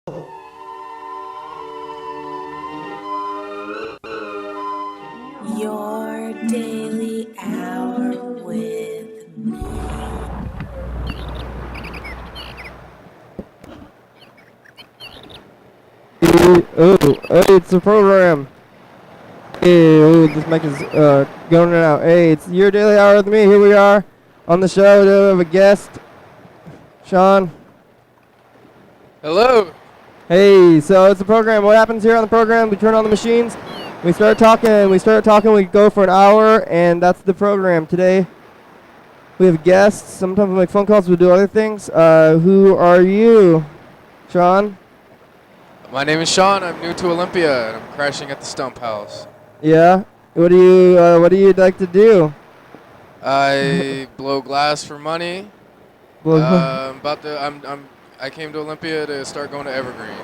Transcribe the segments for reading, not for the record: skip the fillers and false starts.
Your daily hour with me. Hey, it's the program. Hey, this mic is going in and out. Hey, it's your daily hour with me. Here we are on the show. We have a guest, Sean. Hello. Hey, so it's the program. What happens here on the program? We turn on the machines. We start talking. We go for an hour, and that's the program. Today, we have guests. Sometimes we make phone calls. We do other things. Who are you, Sean? My name is Sean. I'm new to Olympia, and I'm crashing at the Stump House. Yeah. What do you like to do? I blow glass for money. I came to Olympia to start going to Evergreen,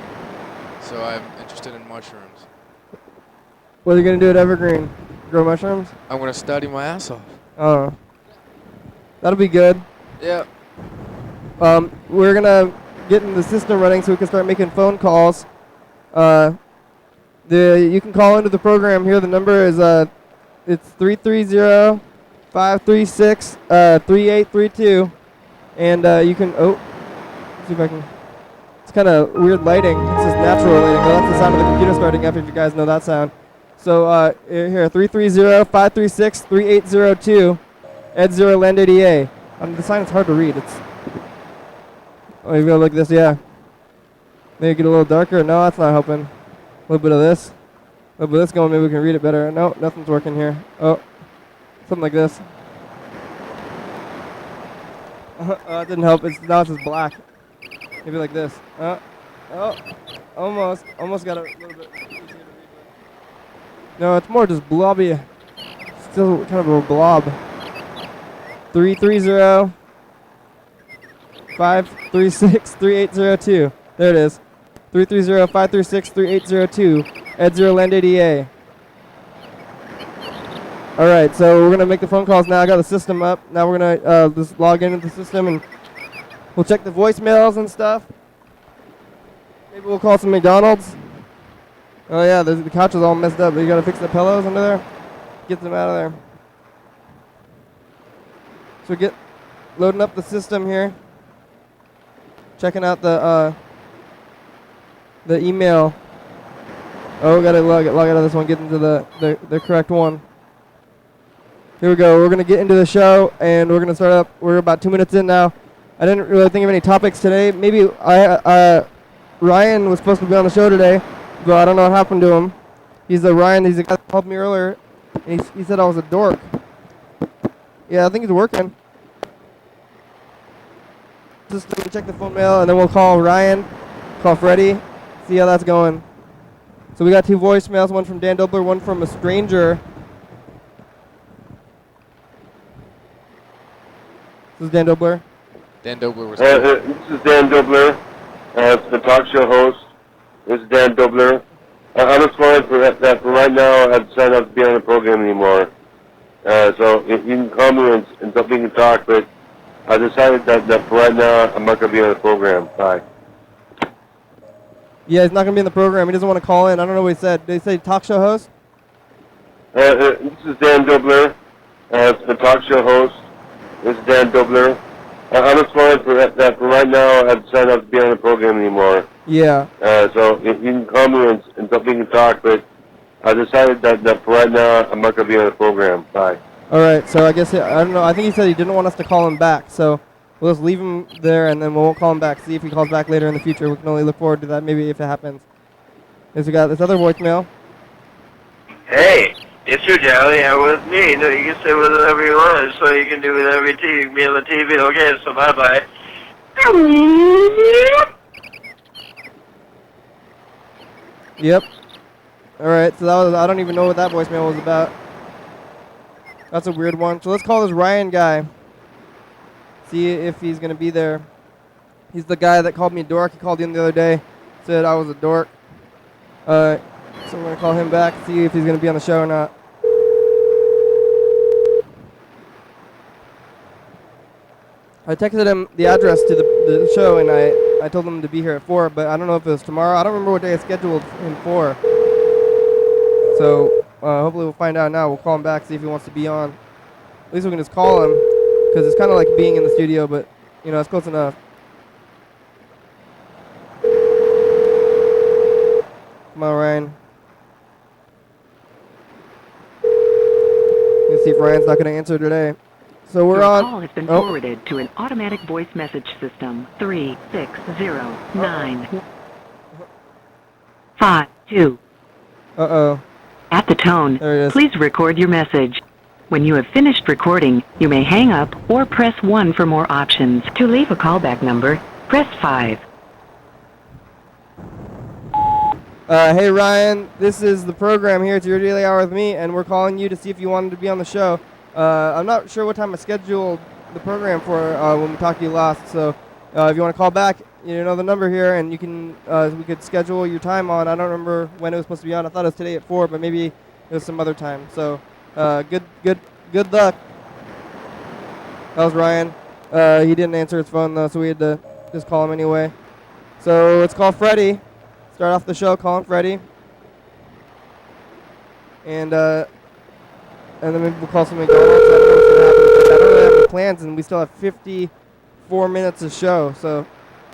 so I'm interested in mushrooms. What are you gonna do at Evergreen? Grow mushrooms? I'm gonna study my ass off. Oh, that'll be good. Yeah. We're gonna get the system running so we can start making phone calls. You can call into the program here. The number is it's 330-536-3832, and you can let's see if I can. It's kind of weird lighting. This is natural lighting. Oh, that's the sound of the computer starting up. If you guys know that sound. So here 330-536-3802, Ed 0 Land ADA. The sign is hard to read. It's you go like this, yeah. Maybe get a little darker. No, that's not helping. A little bit of this. A little bit of this going. Maybe we can read it better. No, nothing's working here. Oh, something like this. It didn't help. Now it's just black. Maybe like this. Almost got a little bit easier to read. No, it's more just blobby. Still kind of a blob. 330-536-3802. There it is. 330-536-3802. Ed 0 Land ADA. All right, so we're gonna make the phone calls now. I got the system up. Now we're gonna just log into the system and we'll check the voicemails and stuff. Maybe we'll call some McDonald's. Oh yeah, the couch is all messed up. You gotta fix the pillows under there. Get them out of there. So get loading up the system here. Checking out the email. Oh, we gotta log out of this one. Get into the correct one. Here we go. We're gonna get into the show and we're gonna start up. We're about 2 minutes in now. I didn't really think of any topics today. Maybe Ryan was supposed to be on the show today, but I don't know what happened to him. He's the guy that helped me earlier. And he said I was a dork. Yeah, I think he's working. Just check the phone mail, and then we'll call Ryan, call Freddie, see how that's going. So we got 2 voicemails, one from Dan Dobler, one from a stranger. This is Dan Dobler. Dan Dobler was This is Dan Dobler, the talk show host. This is Dan Dobler. I'm just wanted for right now I've decided not to be on the program anymore. So you can call me and we can talk, but I decided that for right now I'm not going to be on the program. Bye. Yeah, he's not going to be in the program. He doesn't want to call in. I don't know what he said. Did he say talk show host? This is Dan Dobler, the talk show host. This is Dan Dobler. I'm just wanted for right now I've decided not to be on the program anymore. Yeah. So you can call me and we can talk, but I decided that for right now I'm not going to be on the program. Bye. All right, so I guess, I don't know. I think he said he didn't want us to call him back, so we'll just leave him there and then we won't call him back. See if he calls back later in the future. We can only look forward to that maybe if it happens. We got this other voicemail. Hey, it's your daily hour with me. No, you can say whatever you want, so you can do whatever you be on the TV. Okay, so bye-bye. Yep. All right, so that was, I don't even know what that voicemail was about. That's a weird one. So let's call this Ryan guy. See if he's going to be there. He's the guy that called me a dork. He called in the other day, said I was a dork. So we're going to call him back, see if he's going to be on the show or not. I texted him the address to the show, and I I told him to be here at 4, but I don't know if it was tomorrow. I don't remember what day I scheduled him for. So hopefully we'll find out now. We'll call him back, see if he wants to be on. At least we can just call him, because it's kind of like being in the studio, but, you know, it's close enough. Come on, Ryan. Let's see if Ryan's not going to answer today. So we're on. Your call has been forwarded to an automatic voice message system. 3609552. Uh-oh. At the tone, There it is. please record your message. When you have finished recording, you may hang up or press 1 for more options. To leave a callback number, press 5. Hey, Ryan, this is the program here. It's Your Daily Hour with me, and we're calling you to see if you wanted to be on the show. I'm not sure what time I scheduled the program for when we talked to you last, so if you want to call back, you know the number here, and you can we could schedule your time on. I don't remember when it was supposed to be on. I thought it was today at 4, but maybe it was some other time. So good luck. That was Ryan. He didn't answer his phone, though, so we had to just call him anyway. So let's call Freddie. Start off the show calling Freddie. And then maybe we'll call some McDonald's. I don't know what's going to happen. I don't really have any plans, and we still have 54 minutes of show. So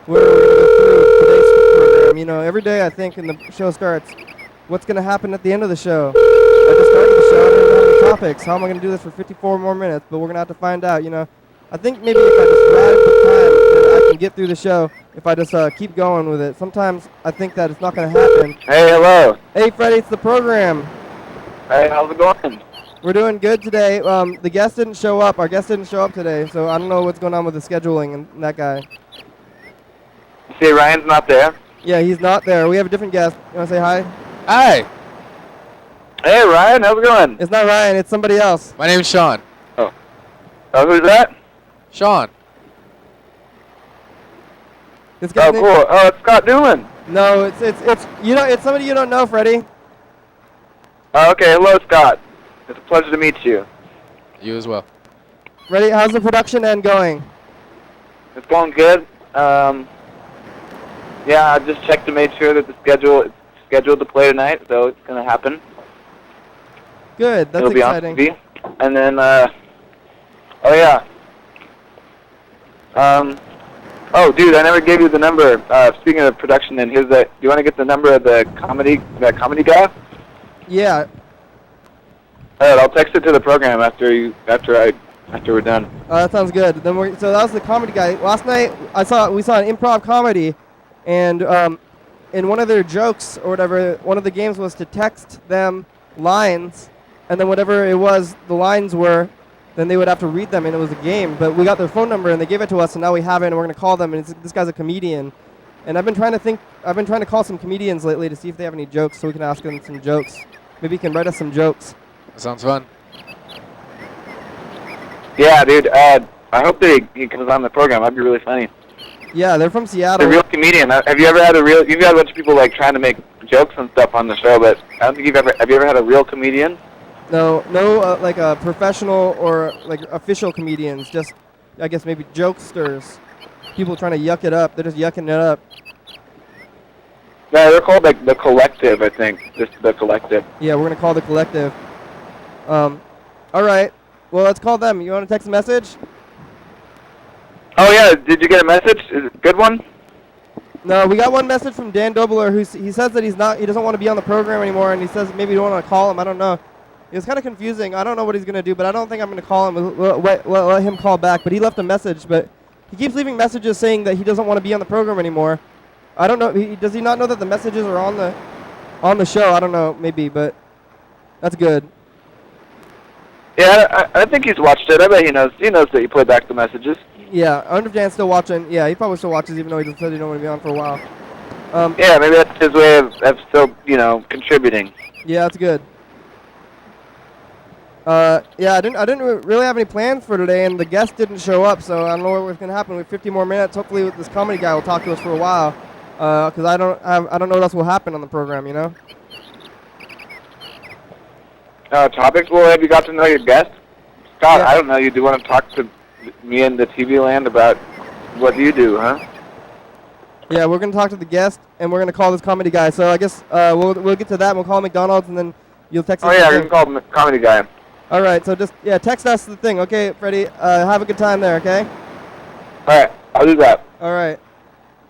we're going to go through today's program. You know, every day I think when the show starts, what's going to happen at the end of the show? I just started the show. I don't have any topics. How am I going to do this for 54 more minutes? But we're going to have to find out, you know. I think maybe if I just ride with time, then I can get through the show if I just keep going with it. Sometimes I think that it's not going to happen. Hey, hello. Hey, Freddie, it's the program. Hey, how's it going? We're doing good today. The guest didn't show up. Our guest didn't show up today, so I don't know what's going on with the scheduling and that guy. See, Ryan's not there. Yeah, he's not there. We have a different guest. You want to say hi? Hi, Hey, Ryan, how's it going? It's not Ryan. It's somebody else. my name's Sean. Who's that? Sean. This guy's name- Cool. Oh, it's Scott Doolin. No, it's somebody you don't know, Freddie. Oh, okay, hello, Scott. It's a pleasure to meet you. You as well. Freddie, how's the production end going? It's going good. Yeah, I just checked to make sure that it's scheduled to play tonight, so it's gonna happen. Good. That's It'll be exciting. on TV. And then, oh yeah. Oh, dude, I never gave you the number. Speaking of production, then here's the. Do you want to get the number of that comedy guy? Yeah. All right, I'll text it to the program after we're done. That sounds good. So that was the comedy guy. Last night we saw an improv comedy, and in one of their jokes or whatever, one of the games was to text them lines, and then whatever it was the lines were, then they would have to read them, and it was a game. But we got their phone number, and they gave it to us, and now we have it, and we're going to call them. And this guy's a comedian, and I've been trying to call some comedians lately to see if they have any jokes, so we can ask them some jokes. Maybe he can write us some jokes. That sounds fun. Yeah, dude. I hope that he comes on the program. That'd be really funny. Yeah, they're from Seattle. The real comedian. Have you ever had you've had a bunch of people like trying to make jokes and stuff on the show, but I don't think have you ever had a real comedian? No, like a professional or like official comedians. Just, I guess maybe jokesters. People trying to yuck it up. They're just yucking it up. No, they're called like the Collective, I think. Just the Collective. Yeah, we're gonna call the Collective. All right. Well, let's call them. You want to text a message? Oh yeah, did you get a message? Is it a good one? No, we got one message from Dan Dobler he says that he doesn't want to be on the program anymore, and he says maybe you don't want to call him. I don't know. It was kind of confusing. I don't know what he's gonna do, but I don't think I'm gonna call him. Let him call back. But he left a message, but he keeps leaving messages saying that he doesn't want to be on the program anymore. I don't know. Does he not know that the messages are on the show? I don't know. Maybe, but that's good. Yeah, I think he's watched it. I bet he knows. He knows that you play back the messages. Yeah, I wonder if Dan's still watching. Yeah, he probably still watches, even though he just said he don't want to be on for a while. Yeah, maybe that's his way of still, contributing. Yeah, that's good. Yeah, I didn't really have any plans for today, and the guest didn't show up, so I don't know what's gonna happen. We have 50 more minutes. Hopefully, this comedy guy will talk to us for a while, because I don't know what else will happen on the program. You know. Topics? Well, have you got to know your guest? Scott, Yeah. I don't know. You do want to talk to me and the TV land about what you do, huh? Yeah, we're gonna talk to the guest, and we're gonna call this comedy guy. So I guess we'll get to that. And we'll call McDonald's, and then you'll text us. Oh yeah, you can call him the comedy guy. All right. So just text us the thing. Okay, Freddie. Have a good time there. Okay. All right, I'll do that. All right.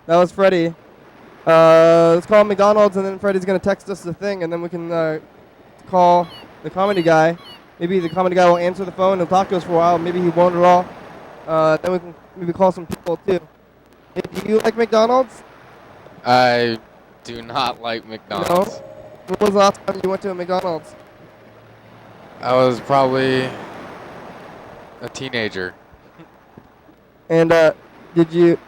That was Freddie. Let's call McDonald's, and then Freddie's gonna text us the thing, and then we can call the comedy guy. Maybe the comedy guy will answer the phone. He'll talk to us for a while. Maybe he won't at all. Then we can maybe call some people too. Hey, do you like McDonald's? I do not like McDonald's. No? When was the last time you went to a McDonald's? I was probably a teenager. And do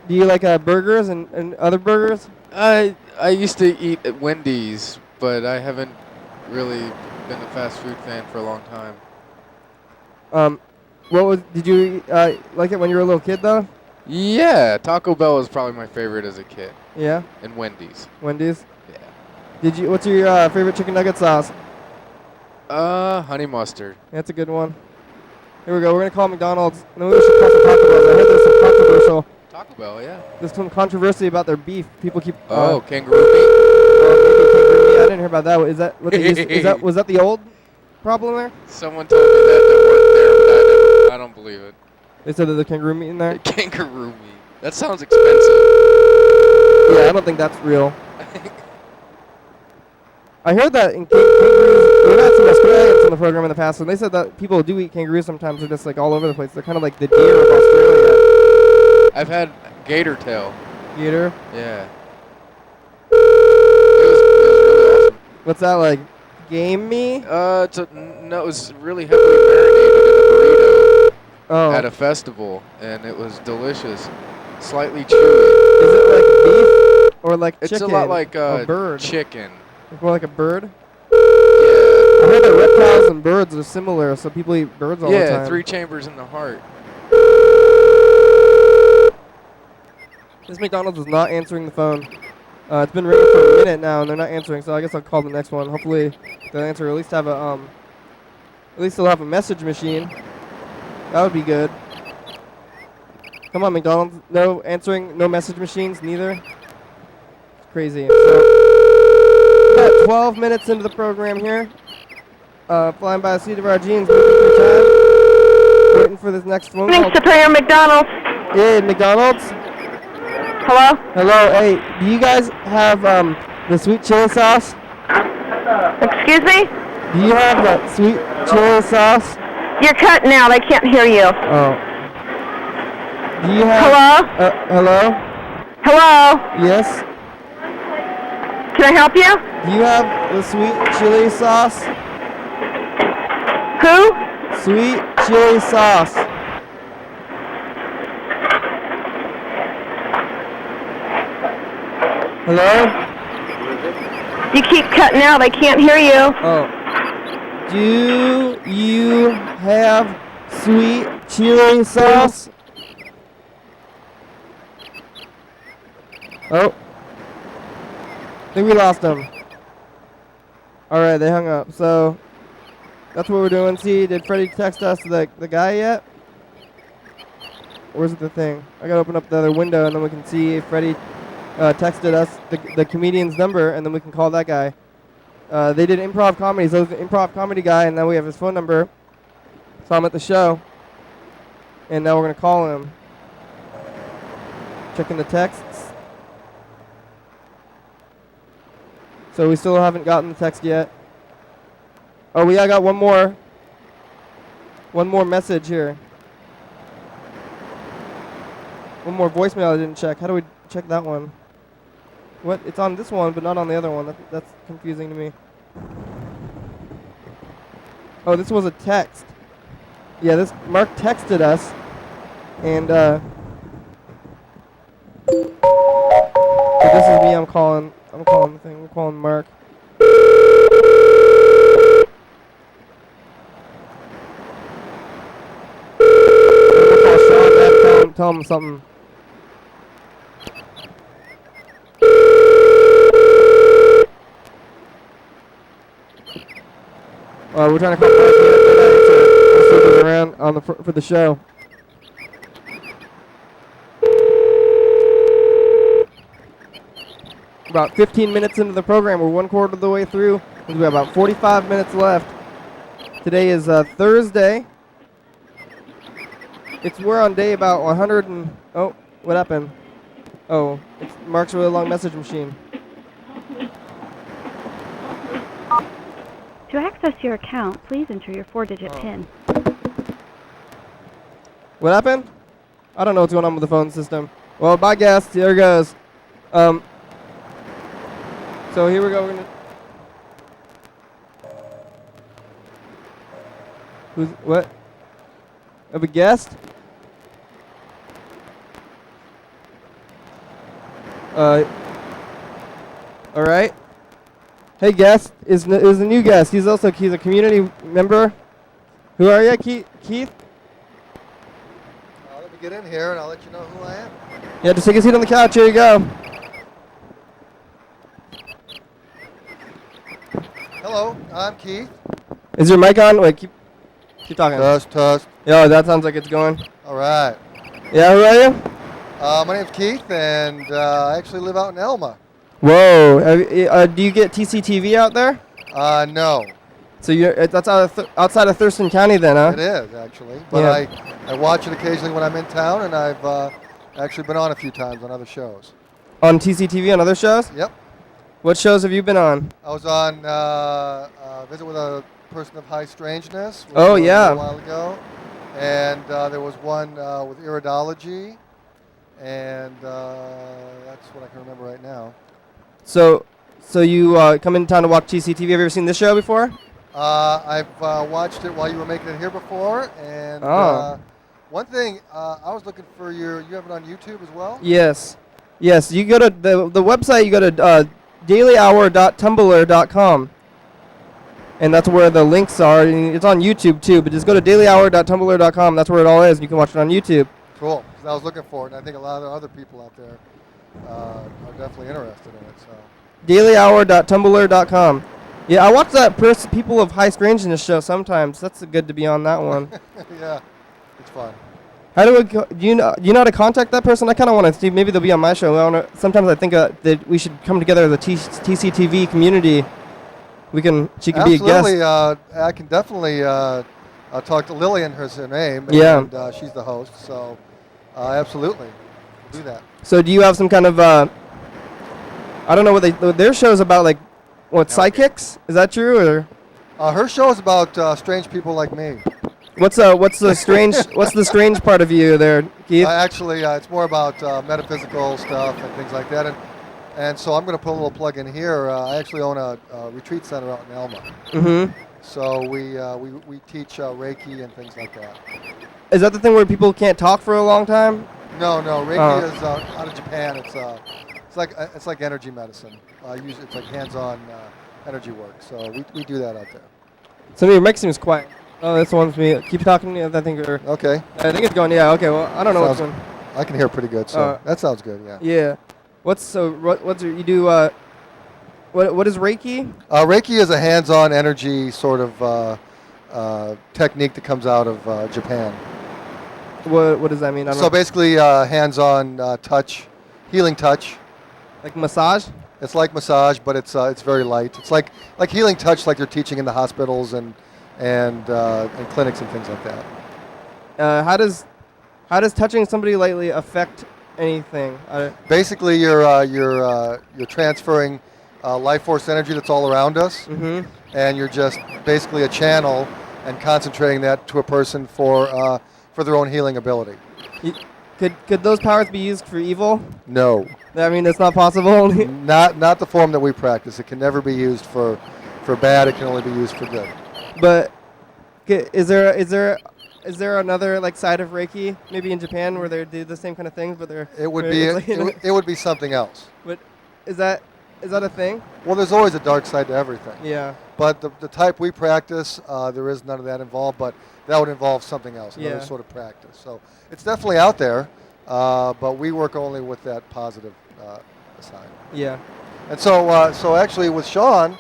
you like burgers and other burgers? I used to eat at Wendy's, but I haven't really been a fast food fan for a long time. Did you like it when you were a little kid though? Yeah, Taco Bell was probably my favorite as a kid. Yeah. And Wendy's. Wendy's. Yeah. What's your favorite chicken nugget sauce? Honey mustard. That's a good one. Here we go. We're gonna call McDonald's, and then we should call some Taco Bell. I heard there's some controversial. Taco Bell, yeah. There's some controversy about their beef. People keep. Kangaroo meat. Maybe kangaroo meat. I didn't hear about that. Is that what they used? Was that the old problem there? Someone told me that worked there, but I don't believe it. They said there's a kangaroo meat in there. Kangaroo meat. That sounds expensive. Yeah, I don't think that's real. I heard that in kangaroos, we've had some Australians in the program in the past, and they said that people do eat kangaroos sometimes. They're just like all over the place. They're kind of like the deer of Australia. I've had gator tail. Gator? Yeah. It was really awesome. What's that like? Game me? No, it was really heavily marinated in a burrito at a festival, and it was delicious. Slightly chewy. Is it like beef or like chicken? It's a lot like a bird. Chicken. It's more like a bird? Yeah. I heard that reptiles and birds are similar, so people eat birds all the time. Yeah, 3 chambers in the heart. This McDonald's is not answering the phone. It's been ringing for a minute now, and they're not answering, so I guess I'll call the next one. Hopefully they'll answer, or at least have a at least they'll have a message machine. That would be good. Come on, McDonald's. No answering, no message machines, neither. It's crazy. So, about 12 minutes into the program here. Flying by the seat of our jeans, moving through time. Waiting for this next phone call. Superior McDonald's. Yeah, McDonald's. Hello? Hello, hey, do you guys have the sweet chili sauce? Excuse me? Do you have the sweet chili sauce? You're cutting out. I can't hear you. Oh. Do you have... Hello? Hello? Hello? Yes? Can I help you? Do you have the sweet chili sauce? Who? Sweet chili sauce. Hello? You keep cutting out. I can't hear you. Oh. Do you have sweet chili sauce? Oh. I think we lost them. Alright, they hung up. So, that's what we're doing. See, did Freddie text us the guy yet? Or is it the thing? I gotta open up the other window and then we can see if Freddie texted us the comedian's number, and then we can call that guy. They did improv comedy, so it's an improv comedy guy, and now we have his phone number. Saw him at the show, and now we're going to call him. Checking the texts. So we still haven't gotten the text yet. Oh, I got one more message here. One more voicemail I didn't check. How do we check that one? What? It's on this one, but not on the other one. That's confusing to me. Oh, this was a text. Yeah, this Mark texted us, and so this is me. I'm calling the thing. We're calling Mark. We'll call Sean. Tell him something. We're trying to call Mark. We'll see if he's around for the show. about 15 minutes into the program. We're 1/4 of the way through. We have about 45 minutes left. Today is Thursday. We're on day about 100 and... Oh, what happened? Oh, it's Mark's really long message machine. To access your account, please enter your 4-digit PIN. What happened? I don't know what's going on with the phone system. Well, bye, guests. Here it goes. So here we go. We're gonna. Who's what? Have a guest? All right. Hey, guest is a new guest. He's a community member. Who are you, Keith? Let me get in here and I'll let you know who I am. Yeah, just take a seat on the couch. Here you go. Hello, I'm Keith. Is your mic on? Wait, keep talking. Test. Yo, that sounds like it's going. All right. Yeah, who are you? My name's Keith, and I actually live out in Elma. Whoa. Do you get TCTV out there? No. So that's outside of Thurston County then, huh? It is, actually. But Yeah. I watch it occasionally when I'm in town, and I've actually been on a few times on other shows. On TCTV on other shows? Yep. What shows have you been on? I was on Visit with a Person of High Strangeness. Oh, yeah. A while ago. And there was one with Iridology. And that's what I can remember right now. So you come into town to watch TCTV. Have you ever seen this show before? I've watched it while you were making it here before, and one thing I was looking for you have it on YouTube as well? Yes. You go to the website. You go to dailyhour.tumblr.com, and that's where the links are. And it's on YouTube too, but just go to dailyhour.tumblr.com. That's where it all is. And you can watch it on YouTube. Cool. 'Cause I was looking for it, and I think a lot of the other people out there are definitely interested in it. So. dailyhour.tumblr.com. Yeah, I watch that People of High Strangeness show sometimes. That's good to be on that one. Yeah, it's fun. How do do you know how to contact that person? I kind of want to see. Maybe they'll be on my show. Sometimes I think that we should come together as a TCTV community. She can be a guest. Absolutely. I can definitely talk to Lillian, her name. Yeah. And she's the host. So absolutely, we'll do that. So do you have some kind of I don't know what their show's about, like what, psychics? Is that true, or? Her show is about strange people like me. What's the strange part of you there, Keith? Actually, it's more about metaphysical stuff and things like that. And so I'm going to put a little plug in here. I actually own a retreat center out in Elma. Mm-hmm. So we teach Reiki and things like that. Is that the thing where people can't talk for a long time? No. Reiki is out of Japan. It's like energy medicine. Usually it's like hands-on energy work. So we do that out there. So your mic seems quiet. Oh, this one's me. Keep talking to me. I think okay. I think it's going. Yeah. Okay. Well, I don't know what's going. I can hear pretty good. So that sounds good. Yeah. Yeah. What is Reiki? Reiki is a hands-on energy sort of technique that comes out of Japan. What does that mean? So basically, hands-on touch, healing touch. Like massage? It's like massage, but it's very light. It's like healing touch, like they're teaching in the hospitals and clinics and things like that. How does touching somebody lightly affect anything? Basically, you're transferring life force energy that's all around us, and you're just basically a channel and concentrating that to a person for their own healing ability. Could those powers be used for evil? No. I mean, it's not possible. Not the form that we practice. It can never be used for bad. It can only be used for good. But is there another like side of Reiki, maybe in Japan, where they do the same kind of things, but they're it would be something else. But is that a thing? Well, there's always a dark side to everything. Yeah. But the type we practice, there is none of that involved. But that would involve something else, another sort of practice. So it's definitely out there, but we work only with that positive side. Yeah. And so actually with Sean,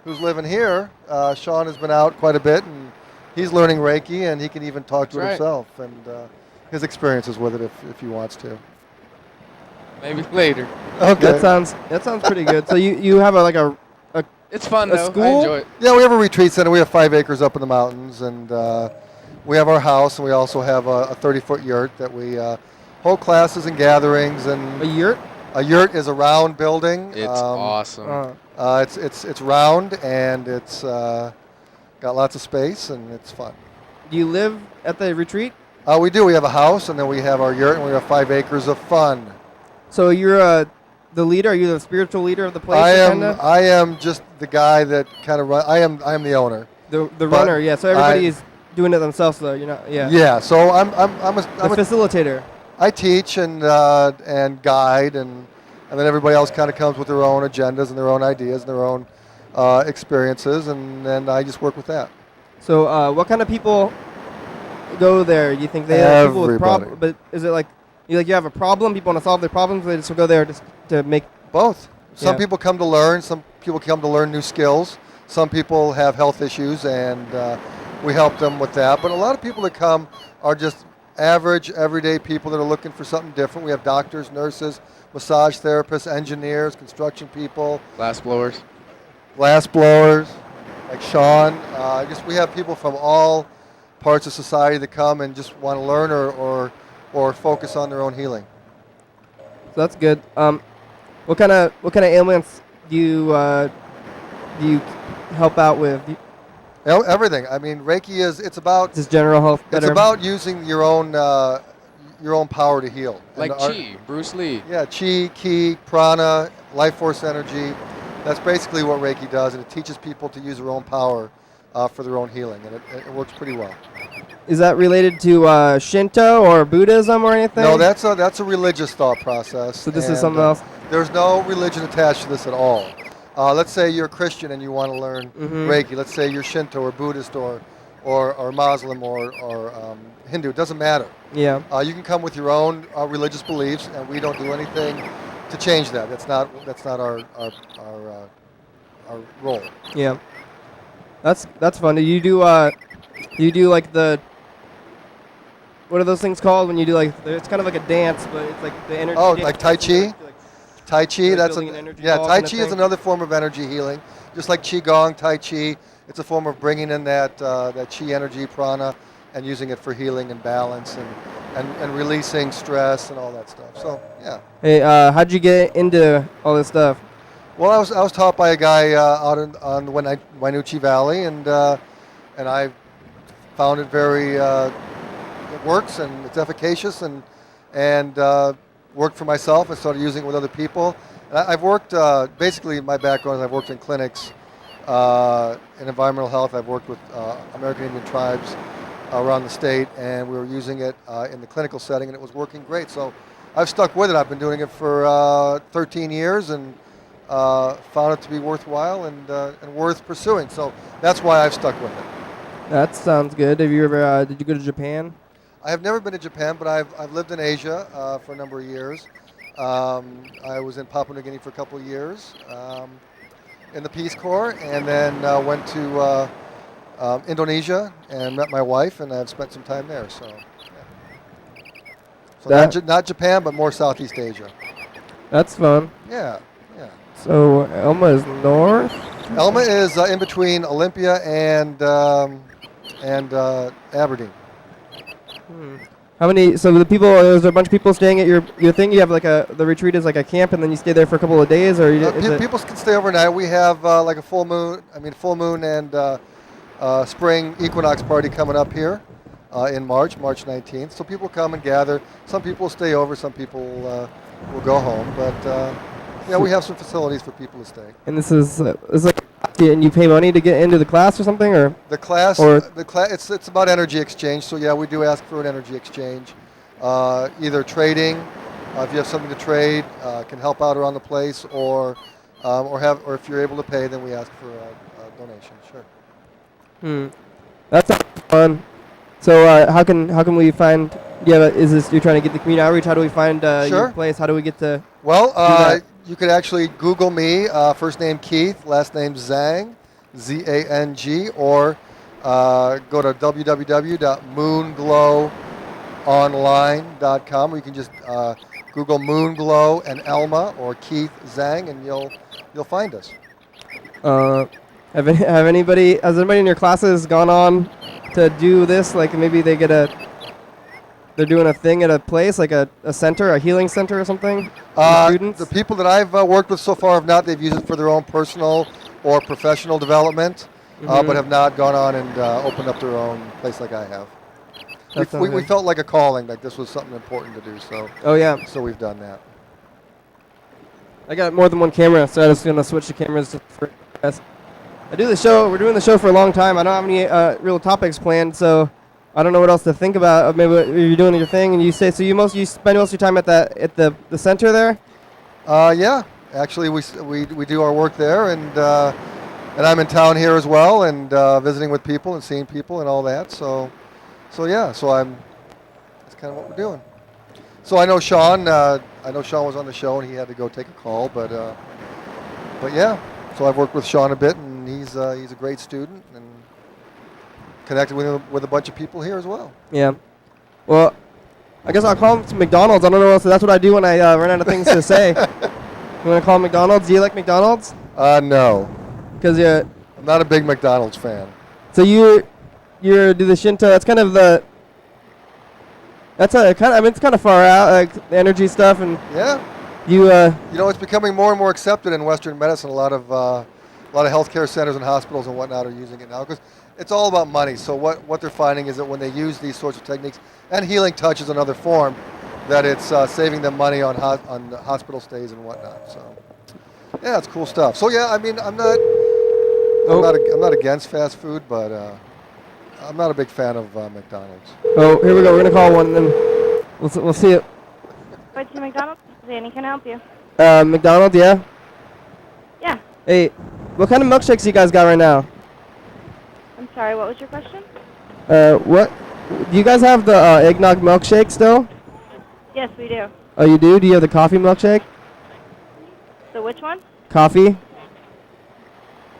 who's living here, Sean has been out quite a bit, and he's learning Reiki, and he can even talk to it himself, and his experiences with it if he wants to. Maybe later. Okay. That sounds pretty good. So you have a It's fun a though. school? I enjoy it. Yeah, we have a retreat center. We have 5 acres up in the mountains, and we have our house, and we also have a 30-foot yurt that we hold classes and gatherings. And a yurt? A yurt is a round building. It's awesome. It's round, and it's got lots of space, and it's fun. Do you live at the retreat? We do. We have a house, and then we have our yurt, and we have 5 acres of fun. So you're the leader? Are you the spiritual leader of the place? I am just the guy that kind of run. I am the owner. The runner, yeah. So everybody's doing it themselves, though. You're not, yeah. Yeah. So I'm a facilitator. I teach and guide, and then everybody else kind of comes with their own agendas and their own ideas and their own experiences, and then I just work with that. So what kind of people go there? You think they have people with problems? But is it like you have a problem? People want to solve their problems. They just go there just to make both. Some people come to learn. Some people come to learn new skills. Some people have health issues, and we help them with that. But a lot of people that come are just average, everyday people that are looking for something different. We have doctors, nurses, massage therapists, engineers, construction people. Glass blowers, like Sean. I guess we have people from all parts of society that come and just want to learn or focus on their own healing. So that's good. What kind of ailments do you help out with? Everything. I mean, Reiki it's about just general health. It's about using your own power to heal. Like Chi, Bruce Lee. Yeah, Chi, Ki, Prana, life force energy. That's basically what Reiki does, and it teaches people to use their own power for their own healing, and it works pretty well. Is that related to Shinto or Buddhism or anything? No, that's a religious thought process. So this is something else? There's no religion attached to this at all. Let's say you're a Christian and you want to learn Reiki. Let's say you're Shinto or Buddhist or Muslim or Hindu. It doesn't matter. Yeah. You can come with your own religious beliefs, and we don't do anything to change that. That's not our role. Yeah. That's fun. Do you do like the what are those things called when you do like it's kind of like a dance, but it's like the energy. Oh, like Tai Chi. Tai Chi. That's Tai Chi is another form of energy healing, just like Qigong, Tai Chi. It's a form of bringing in that Chi energy, prana, and using it for healing and balance and releasing stress and all that stuff. So yeah. Hey, how'd you get into all this stuff? Well, I was taught by a guy out on the Wainuchi Valley, and I found it very it works and it's efficacious and worked for myself. I started using it with other people. And I've worked basically my background is I've worked in clinics in environmental health. I've worked with American Indian tribes around the state, and we were using it in the clinical setting, and it was working great. So I've stuck with it. I've been doing it for 13 years and found it to be worthwhile and worth pursuing. So that's why I've stuck with it. That sounds good. Have you ever? Did you go to Japan? I have never been to Japan, but I've lived in Asia for a number of years. I was in Papua New Guinea for a couple of years in the Peace Corps, and then went to Indonesia and met my wife, and I've spent some time there. So, yeah. So not Japan, but more Southeast Asia. That's fun. Yeah. So Elma is north. Elma is in between Olympia and Aberdeen. How many? So the people, there's a bunch of people staying at your thing. You have like the retreat is like a camp, and then you stay there for a couple of days, or people can stay overnight. We have like a full moon and spring equinox party coming up here in March 19th. So people come and gather. Some people stay over. Some people will go home. But yeah, we have some facilities for people to stay. And this is like, and you pay money to get into the class or something, or the class? It's about energy exchange. So yeah, we do ask for an energy exchange, either trading, if you have something to trade, can help out around the place, or if you're able to pay, then we ask for a donation. Sure. That's fun. So how can we find? Yeah, is this you're trying to get the community outreach? How do we find your place? How do we get to? Well, you could actually Google me, first name Keith, last name Zhang, Z-A-N-G, or go to www.moonglowonline.com, or you can just Google Moonglow and Elma or Keith Zhang, and you'll find us. Has anybody in your classes gone on to do this? Like maybe they're doing a thing at a place, like a center, a healing center or something? Students? The people that I've worked with so far have not. They've used it for their own personal or professional development, but have not gone on and opened up their own place like I have. We felt like a calling, like this was something important to do. So. Oh yeah. So we've done that. I got more than one camera, so I'm just gonna switch the cameras for us. I do the show. We're doing the show for a long time. I don't have any real topics planned, so I don't know what else to think about. Maybe you're doing your thing, and you say so. You spend most of your time at the center there. Yeah, actually, we do our work there, and I'm in town here as well, and visiting with people and seeing people and all that. So yeah, that's kind of what we're doing. So I know Sean. Sean was on the show, and he had to go take a call, but yeah. So I've worked with Sean a bit, and he's a great student, and connected with a bunch of people here as well. Yeah. Well, I guess I'll call him to McDonald's. I don't know. So that's what I do when I run out of things to say. You want to call him McDonald's? Do you like McDonald's? No. Because I'm not a big McDonald's fan. So you do the Shinto. That's kind of the. That's it's kind of far out, like the energy stuff and. Yeah. It's becoming more and more accepted in Western medicine. A lot of healthcare centers and hospitals and whatnot are using it now because it's all about money. So what they're finding is that when they use these sorts of techniques, and healing touch is another form, that it's saving them money on hospital stays and whatnot. So yeah, it's cool stuff. So yeah, I mean, I'm not against fast food, but I'm not a big fan of McDonald's. Oh, here we go. We're gonna call one, and then we'll see it. What's your McDonald's? Danny, can I help you? McDonald's, yeah? Yeah. Hey, what kind of milkshakes you guys got right now? I'm sorry, what was your question? What? Do you guys have the eggnog milkshake still? Yes, we do. Oh, you do? Do you have the coffee milkshake? So which one? Coffee?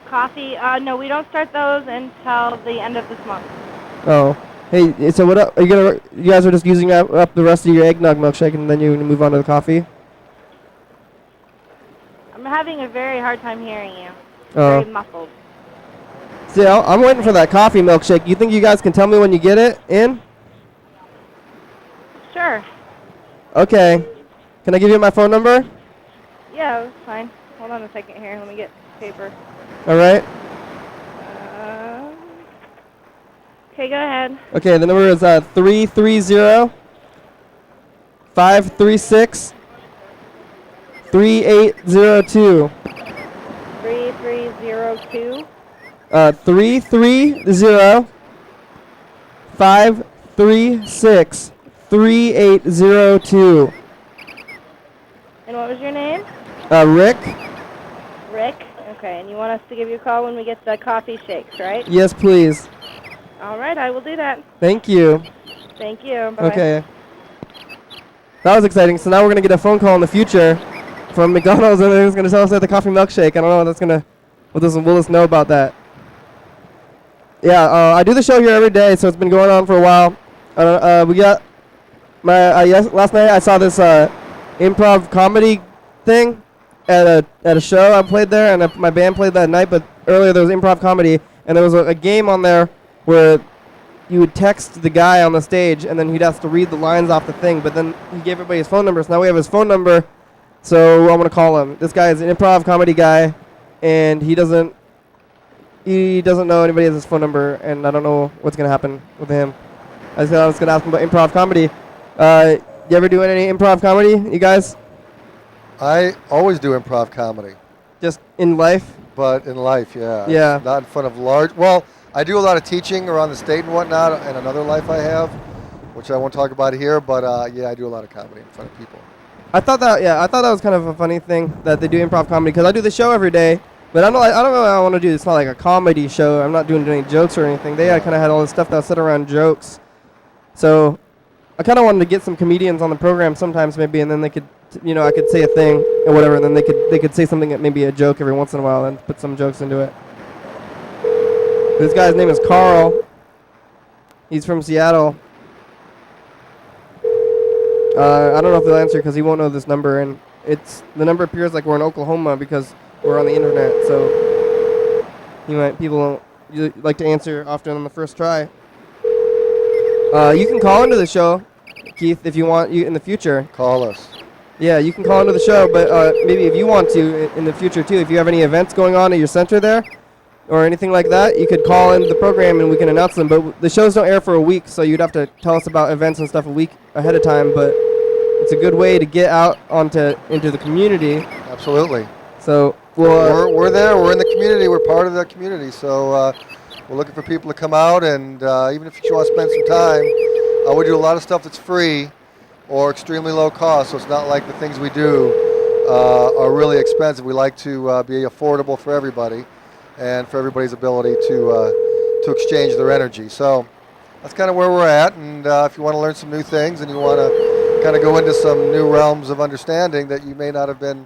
Coffee? No, we don't start those until the end of this month. Oh. Hey, so what up? You guys are just using up the rest of your eggnog milkshake, and then you move on to the coffee? I'm having a very hard time hearing you. Oh. Very muffled. See, I'm waiting for that coffee milkshake. You think you guys can tell me when you get it in? Sure. Okay. Can I give you my phone number? Yeah, that's fine. Hold on a second here. Let me get paper. All right. Okay, go ahead. Okay, the number is 330-536-3802. 3302. 330-536-3802. And what was your name? Rick. Rick? Okay, and you want us to give you a call when we get the coffee shakes, right? Yes, please. All right, I will do that. Thank you. Thank you. Bye-bye. Okay. That was exciting. So now we're going to get a phone call in the future from McDonald's, and they're going to tell us that the coffee milkshake. I don't know what that's going to... We'll just know about that. Yeah, I do the show here every day, so it's been going on for a while. We got... last night I saw this improv comedy thing at a show I played there, and my band played that night, but earlier there was improv comedy, and there was a game on there where you would text the guy on the stage, and then he'd have to read the lines off the thing, but then he gave everybody his phone number, so now we have his phone number, so I'm going to call him. This guy is an improv comedy guy, and he doesn't know anybody has his phone number, and I don't know what's going to happen with him. I was going to ask him about improv comedy. You ever do any improv comedy, you guys? I always do improv comedy. Just in life? But in life, yeah. Yeah. Not in front of large... Well, I do a lot of teaching around the state and whatnot, and another life I have, which I won't talk about here, but yeah, I do a lot of comedy in front of people. I thought that was kind of a funny thing that they do improv comedy, because I do the show every day, but I don't know what I want to do. It's not like a comedy show. I'm not doing any jokes or anything. They kind of had all this stuff that was set around jokes. So I kind of wanted to get some comedians on the program sometimes maybe, and then they could, I could say a thing or whatever, and then they could say something that maybe a joke every once in a while and put some jokes into it. This guy's name is Carl. He's from Seattle. I don't know if they'll answer because he won't know this number, and the number appears like we're in Oklahoma because we're on the internet. So people don't like to answer often on the first try. You can call into the show, Keith, if you want. You in the future. Call us. Yeah, you can call into the show, but maybe if you want to in the future too. If you have any events going on at your center there, or anything like that, you could call into the program and we can announce them. But the shows don't air for a week, so you'd have to tell us about events and stuff a week ahead of time. But it's a good way to get out into the community. Absolutely. So we're there. We're in the community. We're part of the community. So we're looking for people to come out, and even if you want to spend some time, we do a lot of stuff that's free or extremely low cost. So it's not like the things we do are really expensive. We like to be affordable for everybody, and for everybody's ability to exchange their energy. So that's kind of where we're at. And if you want to learn some new things and you want to kind of go into some new realms of understanding that you may not have been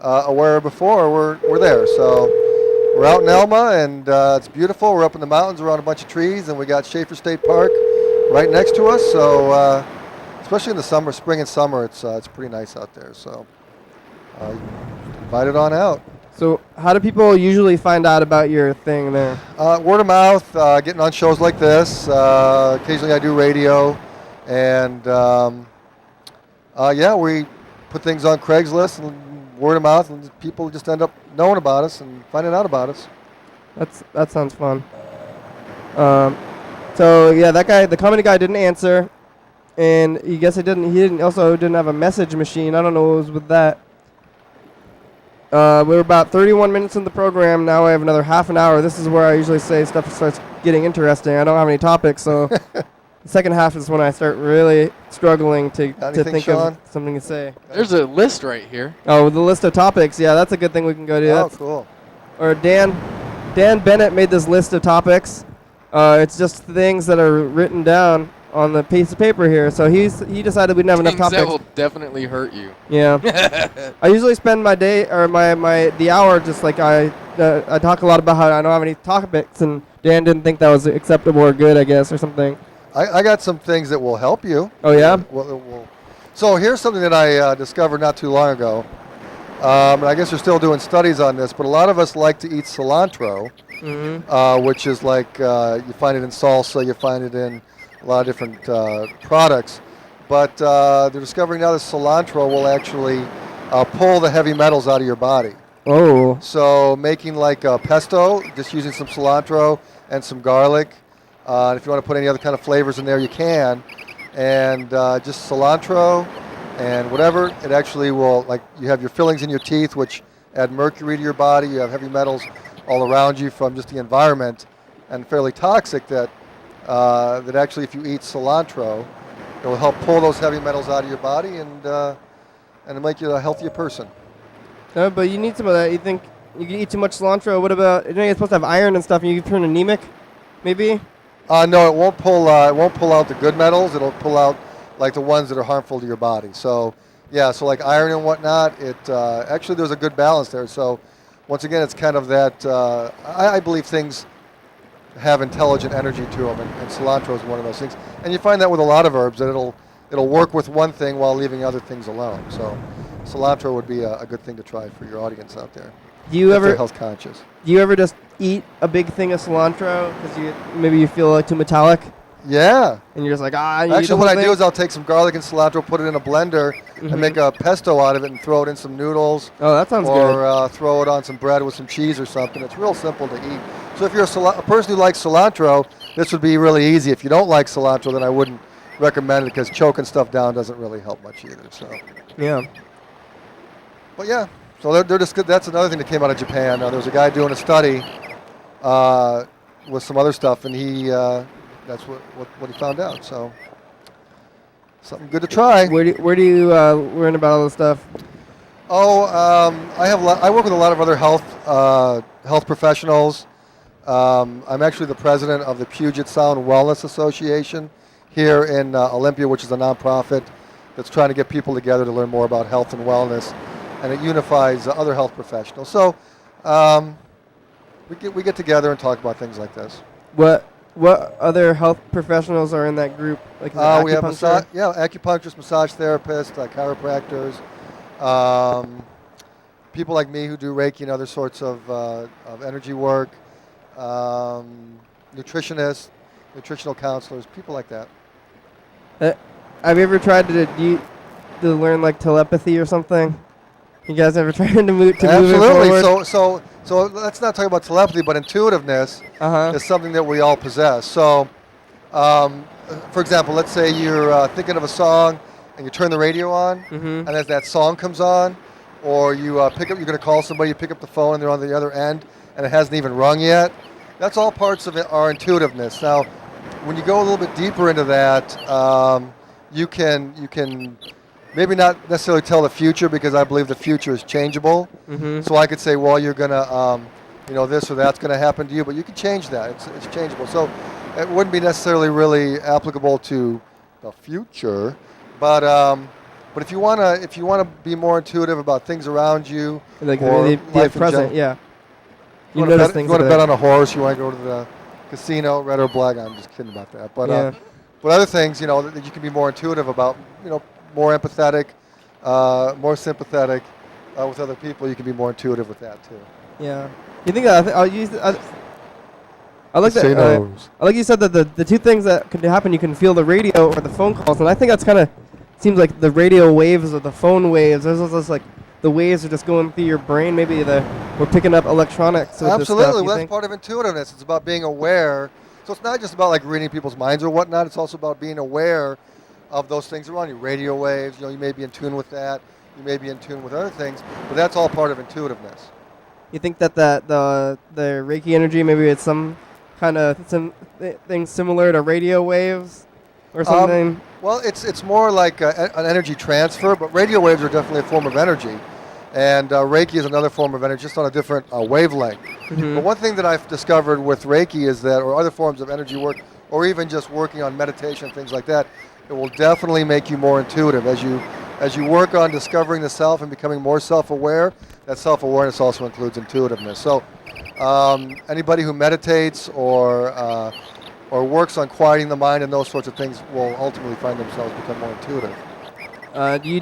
aware of before, we're there. So we're out in Elma, and it's beautiful. We're up in the mountains around a bunch of trees, and we got Schaefer State Park right next to us. So especially in the summer, spring and summer, it's pretty nice out there. So invite it on out. So how do people usually find out about your thing there? Word of mouth, getting on shows like this. Occasionally I do radio. And we put things on Craigslist and word of mouth, and people just end up knowing about us and finding out about us. That sounds fun. So yeah, that guy, the comedy guy, didn't answer. And he also didn't have a message machine. I don't know what was with that. We're about 31 minutes in the program. Now I have another half an hour. This is where I usually say stuff starts getting interesting. I don't have any topics, so the second half is when I start really struggling to think of something to say. There's a list right here. Oh, the list of topics. Yeah, that's a good thing we can go to. Oh, cool. Or Dan Bennett made this list of topics. It's just things that are written down on the piece of paper here. So he decided we didn't have enough topics. That will definitely hurt you. Yeah. I usually spend my day or the hour just like I talk a lot about how I don't have any topics, and Dan didn't think that was acceptable or good, I guess, or something. I got some things that will help you. Oh yeah. So here's something that I discovered not too long ago. And I guess they're still doing studies on this, but a lot of us like to eat cilantro, which is like you find it in salsa, you find it in a lot of different products, but they're discovering now that cilantro will actually pull the heavy metals out of your body. Oh. So making like a pesto, just using some cilantro and some garlic. If you want to put any other kind of flavors in there, you can. And just cilantro and whatever, it actually will, like you have your fillings in your teeth, which add mercury to your body. You have heavy metals all around you from just the environment, and fairly toxic that actually if you eat cilantro, it will help pull those heavy metals out of your body and it'll make you a healthier person. No, but you need some of that. You think you can eat too much cilantro? What about, you know, you're supposed to have iron and stuff, and you can turn anemic, maybe? No, it won't pull out the good metals. It'll pull out like the ones that are harmful to your body. So yeah, so like iron and whatnot, actually there's a good balance there. So once again, it's kind of that, I believe things have intelligent energy to them, and cilantro is one of those things. And you find that with a lot of herbs, that it'll work with one thing while leaving other things alone. So cilantro would be a good thing to try for your audience out there. Do you ever health conscious? Do you ever just eat a big thing of cilantro because maybe you feel like too metallic? Yeah. And you're just like, Actually, what I do is I'll take some garlic and cilantro, put it in a blender, and make a pesto out of it, and throw it in some noodles. Oh, that sounds good. Or throw it on some bread with some cheese or something. It's real simple to eat. So if you're a person who likes cilantro, this would be really easy. If you don't like cilantro, then I wouldn't recommend it because choking stuff down doesn't really help much either. So. Yeah. But yeah, so they're just good. That's another thing that came out of Japan. There was a guy doing a study with some other stuff, and he. That's what he found out. So something good to try. Where do you learn about all this stuff? Oh, I work with a lot of other health professionals. I'm actually the president of the Puget Sound Wellness Association here in Olympia, which is a nonprofit that's trying to get people together to learn more about health and wellness, and it unifies other health professionals. So we get together and talk about things like this. What other health professionals are in that group? Like we have acupuncturists, massage therapists, chiropractors, people like me who do Reiki and other sorts of energy work, nutritionists, nutritional counselors, people like that. Have you ever tried to learn like telepathy or something? You guys ever tried to move it forward? Absolutely. So let's not talk about telepathy, but intuitiveness is something that we all possess. So, for example, let's say you're thinking of a song and you turn the radio on, and as that song comes on, or you you're going to call somebody, you pick up the phone and they're on the other end and it hasn't even rung yet. That's all parts of our intuitiveness. Now, when you go a little bit deeper into that, you can maybe not necessarily tell the future, because I believe the future is changeable. So I could say, well, you're going to, this or that's going to happen to you, but you can change that. It's changeable. So it wouldn't be necessarily really applicable to the future, but if you want to be more intuitive about things around you, like or the life present, you notice want things. You want to bet on a horse. You want to go to the casino, red or black. I'm just kidding about that. But other things, that you can be more intuitive about, more empathetic, more sympathetic with other people. You can be more intuitive with that too. Yeah. You think that I'll use I like that. I like you said that the two things that could happen, you can feel the radio or the phone calls, and I think that's kind of seems like the radio waves or the phone waves. There's just like the waves are just going through your brain. Maybe we're picking up electronics. With Absolutely. This stuff, Well, that's part of intuitiveness. It's about being aware. So it's not just about like reading people's minds or whatnot. It's also about being aware of those things around you. Radio waves. You may be in tune with that. You may be in tune with other things, but that's all part of intuitiveness. You think that the Reiki energy, maybe it's some kind of thing similar to radio waves or something? Well, it's more like an energy transfer, but radio waves are definitely a form of energy. And Reiki is another form of energy, just on a different wavelength. But one thing that I've discovered with Reiki is that, or other forms of energy work, or even just working on meditation, things like that, it will definitely make you more intuitive. As you work on discovering the self and becoming more self-aware, that self-awareness also includes intuitiveness. So anybody who meditates or works on quieting the mind and those sorts of things will ultimately find themselves become more intuitive. Do you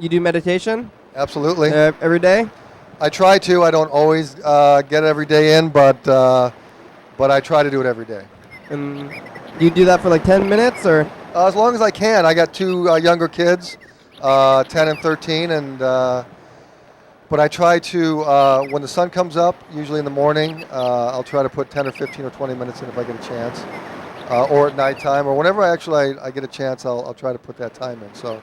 do meditation? Absolutely. Every day? I try to. I don't always get it every day in, but I try to do it every day. And do you do that for like 10 minutes or? As long as I can. I got two younger kids, 10 and 13, but I try to, when the sun comes up, usually in the morning, I'll try to put 10 or 15 or 20 minutes in if I get a chance, or at nighttime, or whenever I get a chance, I'll try to put that time in. So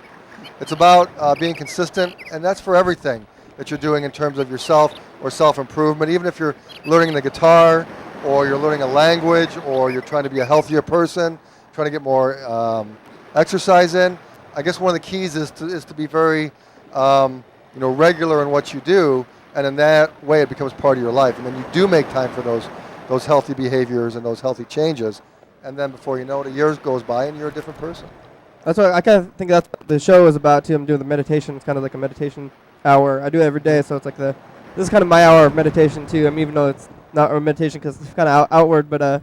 it's about being consistent, and that's for everything that you're doing in terms of yourself or self-improvement. Even if you're learning the guitar, or you're learning a language, or you're trying to be a healthier person, trying to get more exercise in. I guess one of the keys is to be very regular in what you do, and in that way it becomes part of your life. And then you do make time for those healthy behaviors and those healthy changes, and then before you know it, a year goes by and you're a different person. That's what I kind of think that's what the show is about too. I'm doing the meditation. It's kind of like a meditation hour. I do it every day, so it's like this is kind of my hour of meditation too. I mean, even though it's not a meditation because it's kind of outward, but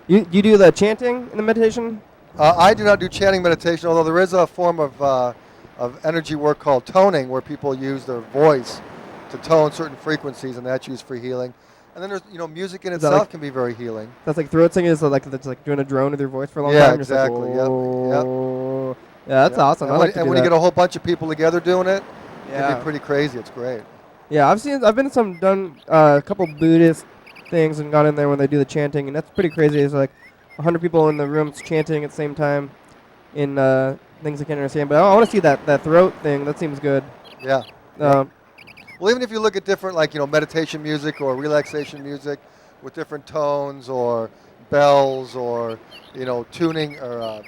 you do the chanting in the meditation? I do not do chanting meditation, although there is a form of energy work called toning, where people use their voice to tone certain frequencies, and that's used for healing. And then there's, music in itself can be very healing. That's like throat singing, is like that's like doing a drone with your voice for a long time. time. Yeah, exactly. Yep. Yeah, that's awesome. And when you get a whole bunch of people together doing it, it can be pretty crazy. It's great. Yeah, I've been to done a couple Buddhist things and gone in there when they do the chanting, and that's pretty crazy. It's like 100 people in the rooms chanting at the same time in things I can't understand. But I want to see that throat thing. That seems good. Yeah. Well, even if you look at different, meditation music or relaxation music with different tones or bells or, tuning or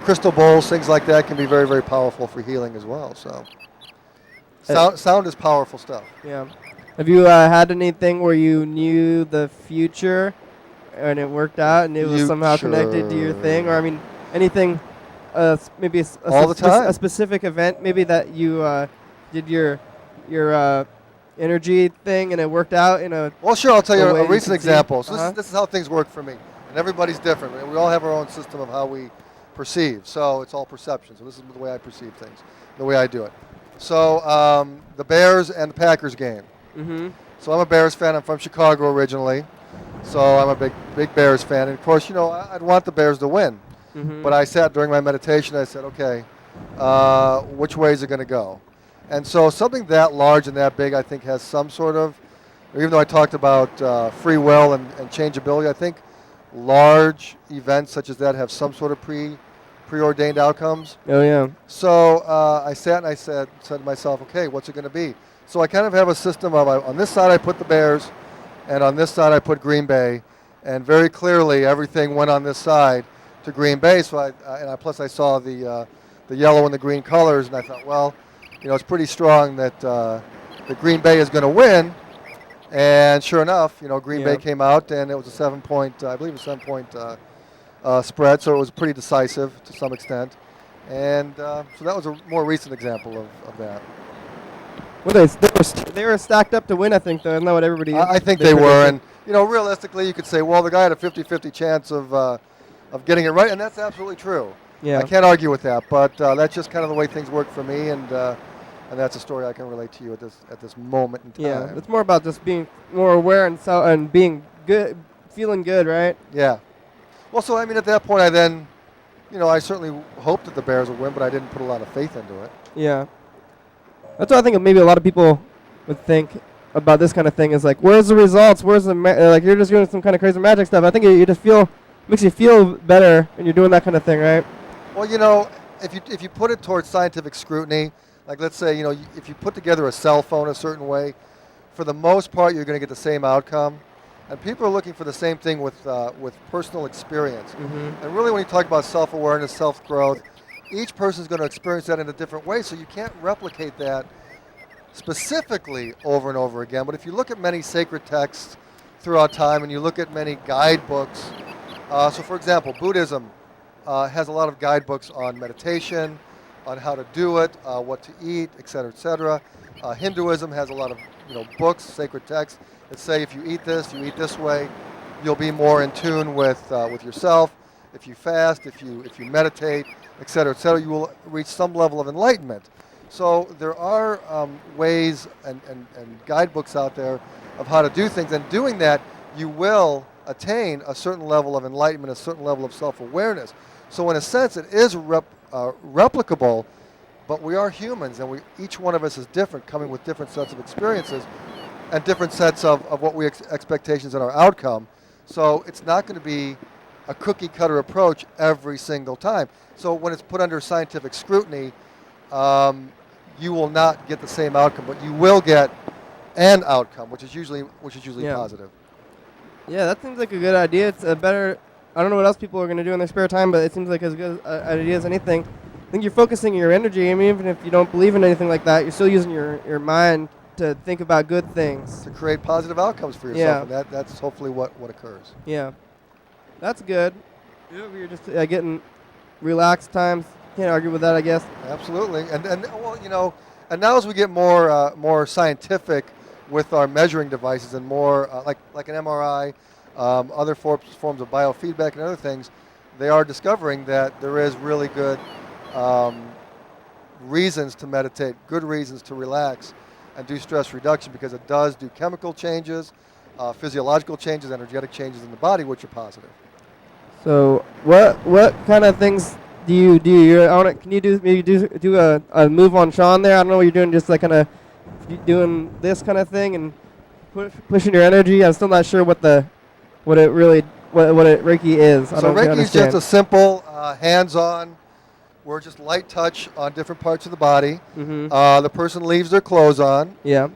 crystal bowls, things like that can be very, very powerful for healing as well. So sound is powerful stuff. Yeah. Have you had anything where you knew the future and it worked out and it was somehow connected to your thing? Or, I mean, anything, maybe all the time. A specific event, maybe that you did your energy thing and it worked out in a... Well, sure, I'll tell you a recent example. So this is how things work for me. And everybody's different. We all have our own system of how we perceive. So it's all perception. So this is the way I perceive things, the way I do it. So the Bears and the Packers game. Mm-hmm. So I'm a Bears fan. I'm from Chicago originally. So I'm a big Bears fan. And, of course, I'd want the Bears to win. Mm-hmm. But I sat during my meditation. I said, okay, which way is it going to go? And so something that large and that big, I think, has some sort of, even though I talked about free will and changeability, I think large events such as that have some sort of preordained outcomes. Oh, yeah. So I sat and I said to myself, okay, what's it going to be? So I kind of have a system of, on this side I put the Bears, and on this side I put Green Bay, and very clearly everything went on this side to Green Bay. So plus I saw the yellow and the green colors, and I thought, well, it's pretty strong that the Green Bay is going to win. And sure enough, Green Bay came out, and it was a 7-point, I believe, a 7-point spread. So it was pretty decisive to some extent. And so that was a more recent example of that. Well, they were stacked up to win, I think, though. Isn't that what everybody? I think they were, and realistically, you could say, well, the guy had a 50-50 chance of getting it right, and that's absolutely true. Yeah. I can't argue with that, but that's just kind of the way things work for me, and that's a story I can relate to you at this moment in time. Yeah, it's more about just being more aware and being good, feeling good, right? Yeah. Well, so at that point, I then, I certainly hoped that the Bears would win, but I didn't put a lot of faith into it. Yeah. That's what I think maybe a lot of people would think about this kind of thing is like, where's the results? Where's the like you're just doing some kind of crazy magic stuff. I think you just makes you feel better when you're doing that kind of thing, right? Well, if you put it towards scientific scrutiny, like let's say, if you put together a cell phone a certain way, for the most part you're going to get the same outcome. And people are looking for the same thing with personal experience. Mm-hmm. And really when you talk about self-awareness, self-growth, each person is going to experience that in a different way, so you can't replicate that specifically over and over again. But if you look at many sacred texts throughout time and you look at many guidebooks, so for example, Buddhism has a lot of guidebooks on meditation, on how to do it, what to eat, et cetera, et cetera. Hinduism has a lot of books, sacred texts that say if you eat this way, you'll be more in tune with yourself. If you fast, if you meditate, et cetera, you will reach some level of enlightenment. So there are ways and guidebooks out there of how to do things, and doing that, you will attain a certain level of enlightenment, a certain level of self-awareness. So in a sense, it is replicable, but we are humans, and each one of us is different, coming with different sets of experiences and different sets of what we expectations in our outcome. So it's not going to be a cookie-cutter approach every single time. So when it's put under scientific scrutiny, you will not get the same outcome, but you will get an outcome, which is usually positive. Yeah, that seems like a good idea. It's a better. I don't know what else people are going to do in their spare time, but it seems like as good an idea as anything. I think you're focusing your energy. I mean, even if you don't believe in anything like that, you're still using your mind to think about good things. To create positive outcomes for yourself, and that's hopefully what occurs. Yeah. That's good. You're just getting relaxed times. Can't argue with that, I guess. Absolutely. And well, and now as we get more scientific with our measuring devices and more like an MRI, other forms of biofeedback and other things, they are discovering that there is really good reasons to meditate, good reasons to relax and do stress reduction, because it does do chemical changes, physiological changes, energetic changes in the body, which are positive. So what kind of things do you do? Can you do a move on Sean there? I don't know what you're doing, just like kind of doing this kind of thing and pushing your energy. I'm still not sure what Reiki is. So Reiki is just a simple hands-on, where just light touch on different parts of the body. Mm-hmm. The person leaves their clothes on. Yeah.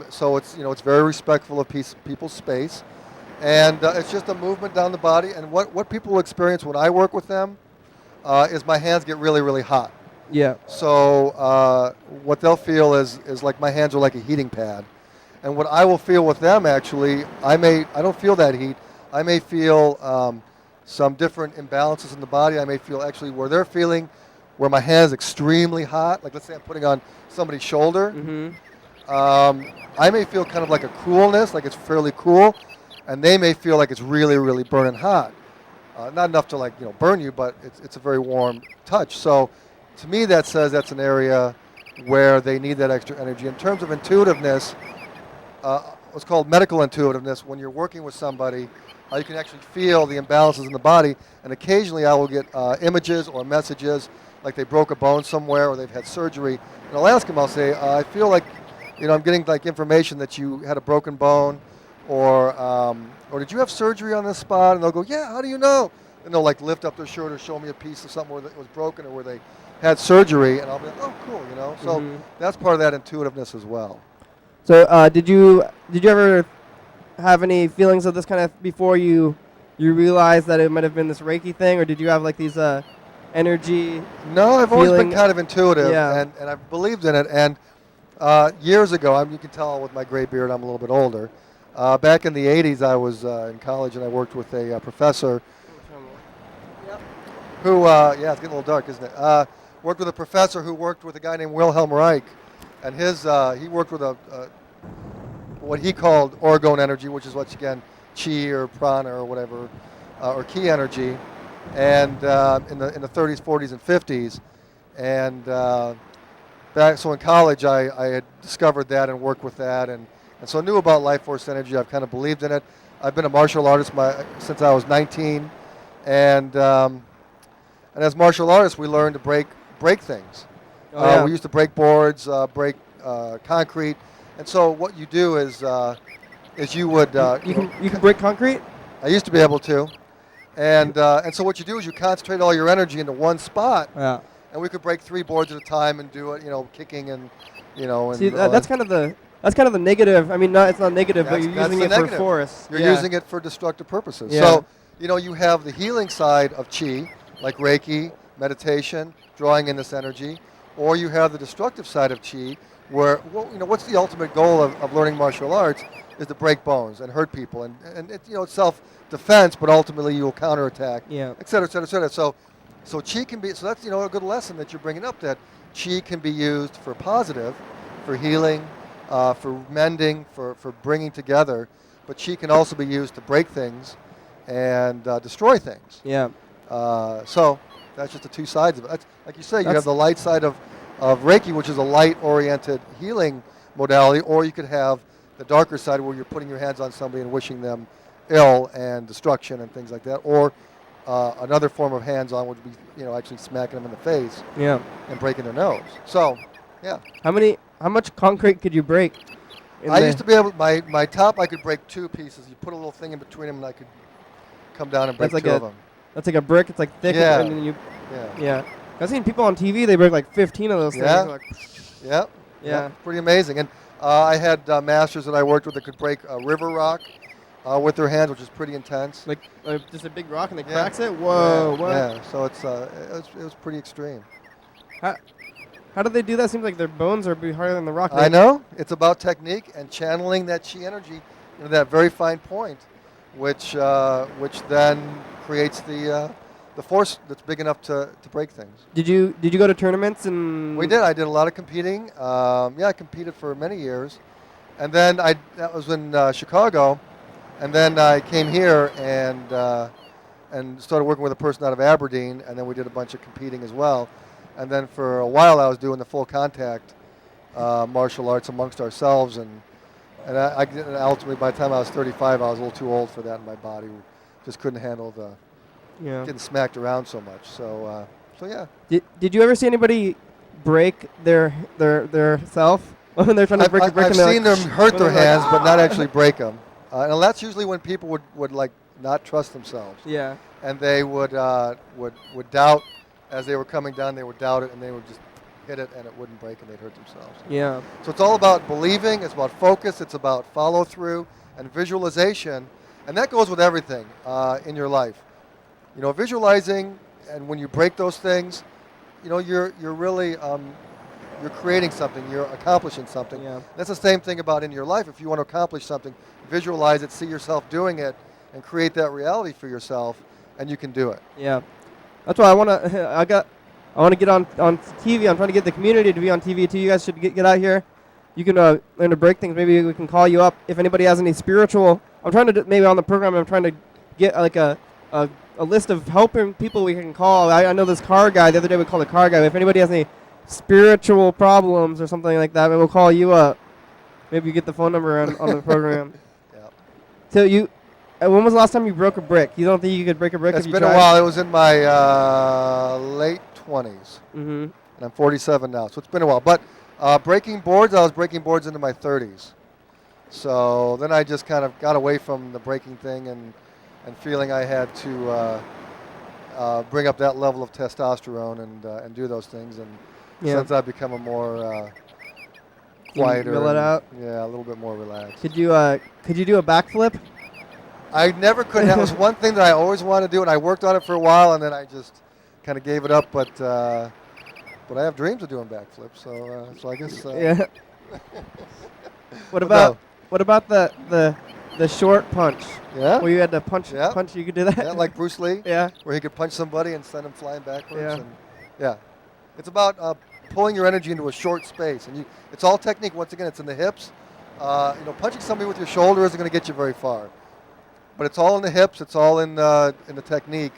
So it's very respectful of people's space, and it's just a movement down the body. And what people will experience when I work with them is my hands get really, really hot. Yeah. So what they'll feel is like my hands are like a heating pad, and what I will feel with them actually, I don't feel that heat. I may feel some different imbalances in the body. I may feel actually where they're feeling, where my hand is extremely hot. Like let's say I'm putting on somebody's shoulder. Mm-hmm. I may feel kind of like a coolness, like it's fairly cool, and they may feel like it's really, really burning hot. not enough to like burn you, but it's a very warm touch. So to me, that says that's an area where they need that extra energy. In terms of intuitiveness, what's called medical intuitiveness, when you're working with somebody, you can actually feel the imbalances in the body, and occasionally I will get images or messages like they broke a bone somewhere or they've had surgery, and I'll ask them, I'll say, I feel like, I'm getting like information that you had a broken bone, or did you have surgery on this spot? And they'll go, yeah, how do you know? And they'll like lift up their shirt or show me a piece of something where it was broken or where they had surgery, and I'll be like, oh, cool, So that's part of that intuitiveness as well. So did you ever have any feelings of this kind of before you realized that it might have been this Reiki thing, or did you have like these energy? No, I've always been feeling? kind of intuitive, Yeah. and I've believed in it. And years ago, you can tell with my gray beard, I'm a little bit older. Back in the 80s, I was in college, and I worked with a professor who, it's getting a little dark, isn't it? Worked with a professor who worked with a guy named Wilhelm Reich, and he worked with what he called orgone energy, which is once again chi or prana or whatever, or ki energy, and in the 30s, 40s, and 50s, and so in college I had discovered that and worked with that, and so I knew about life force energy. I've kind of believed in it. I've been a martial artist since I was 19, and as martial artists we learned to break things. We used to break boards, break concrete. And so what you do is you would you can break concrete. I used to be able to, and so what you do is you concentrate all your energy into one spot. Yeah. And we could break 3 boards at a time and do it, kicking and And see, that's kind of the negative. I mean, it's not negative, but you're using it for force. You're using it for destructive purposes. Yeah. So you have the healing side of chi, like Reiki, meditation, drawing in this energy, or you have the destructive side of chi, where what's the ultimate goal of learning martial arts is to break bones and hurt people, and it's self-defense, but ultimately you will counterattack, et cetera, et cetera, et cetera. So chi can be, so that's a good lesson that you're bringing up, that chi can be used for positive, for healing, for mending, for bringing together, but chi can also be used to break things and destroy things. Yeah. So that's just the two sides of it. That's, like you say, you have the light side of Reiki, which is a light-oriented healing modality, or you could have the darker side where you're putting your hands on somebody and wishing them ill and destruction and things like that, or another form of hands-on would be, actually smacking them in the face and breaking their nose. So, yeah. How much concrete could you break? I used to be able, my top, I could break 2 pieces. You put a little thing in between them, and I could come down and break 2 of them. That's like a brick. It's like thick. Yeah. And then yeah. I've seen people on TV. They break like 15 of those things. Yeah. Pretty amazing. And I had masters that I worked with that could break river rock with their hands, which is pretty intense. Like just a big rock and they cracks it. Whoa. Yeah. So it was pretty extreme. How do they do that? Seems like their bones are harder than the rock. I know. It's about technique and channeling that chi energy into that very fine point, which then creates the force that's big enough to break things. Did you go to tournaments and? We did. I did a lot of competing. I competed for many years, and then that was in Chicago, and then I came here and started working with a person out of Aberdeen, and then we did a bunch of competing as well. And then for a while I was doing the full contact martial arts amongst ourselves, and I ultimately by the time I was 35 I was a little too old for that in my body. Just couldn't handle getting smacked around so much. So yeah. Did you ever see anybody break their self when they're trying to break a brick? I've seen them hurt their hands, but not actually break them. And that's usually when people would like not trust themselves. Yeah. And they would doubt. As they were coming down, they would doubt it, and they would just hit it, and it wouldn't break, and they'd hurt themselves. Yeah. So it's all about believing. It's about focus. It's about follow-through and visualization, and that goes with everything in your life. Visualizing, and when you break those things, you're really you're creating something. You're accomplishing something. Yeah. That's the same thing about in your life. If you want to accomplish something, visualize it, see yourself doing it, and create that reality for yourself, and you can do it. Yeah. That's why I want to get on TV. I'm trying to get the community to be on TV too. You guys should get out here. You can learn to break things. Maybe we can call you up if anybody has any spiritual. I'm trying to maybe on the program. I'm trying to get like a a list of helping people we can call. I know this car guy. The other day we called a car guy. If anybody has any spiritual problems or something like that, we'll call you up. Maybe you get the phone number on the program. Yeah. So when was the last time you broke a brick? You don't think you could break a brick if you tried? It's been a while. It was in my late 20s. Mm-hmm. And I'm 47 now, so it's been a while. But breaking boards, I was breaking boards into my 30s. So then I just kind of got away from the breaking thing and feeling I had to bring up that level of testosterone and do those things. And since I've become a more quieter, mill it out? Yeah, a little bit more relaxed. Could you do a backflip? I never could. That was one thing that I always wanted to do, and I worked on it for a while, and then I just kind of gave it up. But I have dreams of doing backflips, so I guess. Yeah. What about the short punch? Yeah. Where you had to punch. You could do that. Yeah, like Bruce Lee. Yeah. Where he could punch somebody and send him flying backwards. Yeah. It's about pulling your energy into a short space, and it's all technique. Once again, it's in the hips. Punching somebody with your shoulder isn't going to get you very far. But it's all in the hips. It's all in the technique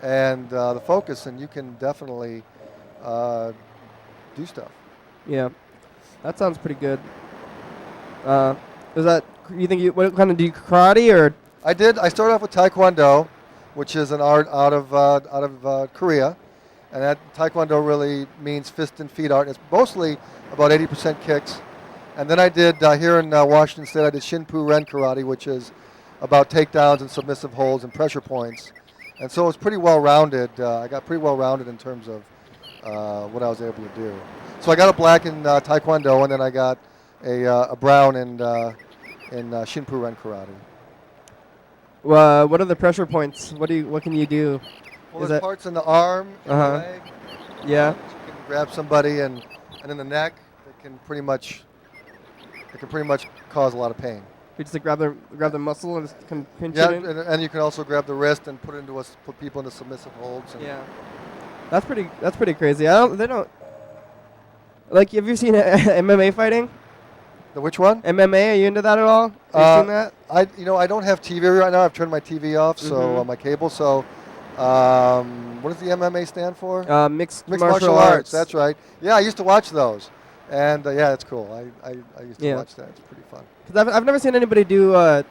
and the focus, and you can definitely do stuff. Yeah, that sounds pretty good. What kind of do you karate or? I did. I started off with Taekwondo, which is an art out of Korea, and that Taekwondo really means fist and feet art. It's mostly about 80% kicks, and then I did here in Washington State. I did Shinpu Ren Karate, which is about takedowns and submissive holds and pressure points. And so it was pretty well-rounded. I got pretty well-rounded in terms of what I was able to do. So I got a black in Taekwondo, and then I got a brown in Shinpu Ren Karate. What are the pressure points? What can you do? Well, there's parts in the arm, in the leg. Yeah. You can grab somebody and in the neck. It can pretty much cause a lot of pain. You just grab the muscle and just pinch it. In? Yeah, and you can also grab the wrist and put people into submissive holds. Yeah, that's pretty crazy. They don't. Like, have you seen MMA fighting? The which one? MMA. Are you into that at all? Have you seen that? I don't have TV right now. I've turned my TV off, so my cable. So, what does the MMA stand for? Mixed martial arts. That's right. Yeah, I used to watch those, and it's cool. I used to watch that. It's pretty fun. Because I've never seen anybody do a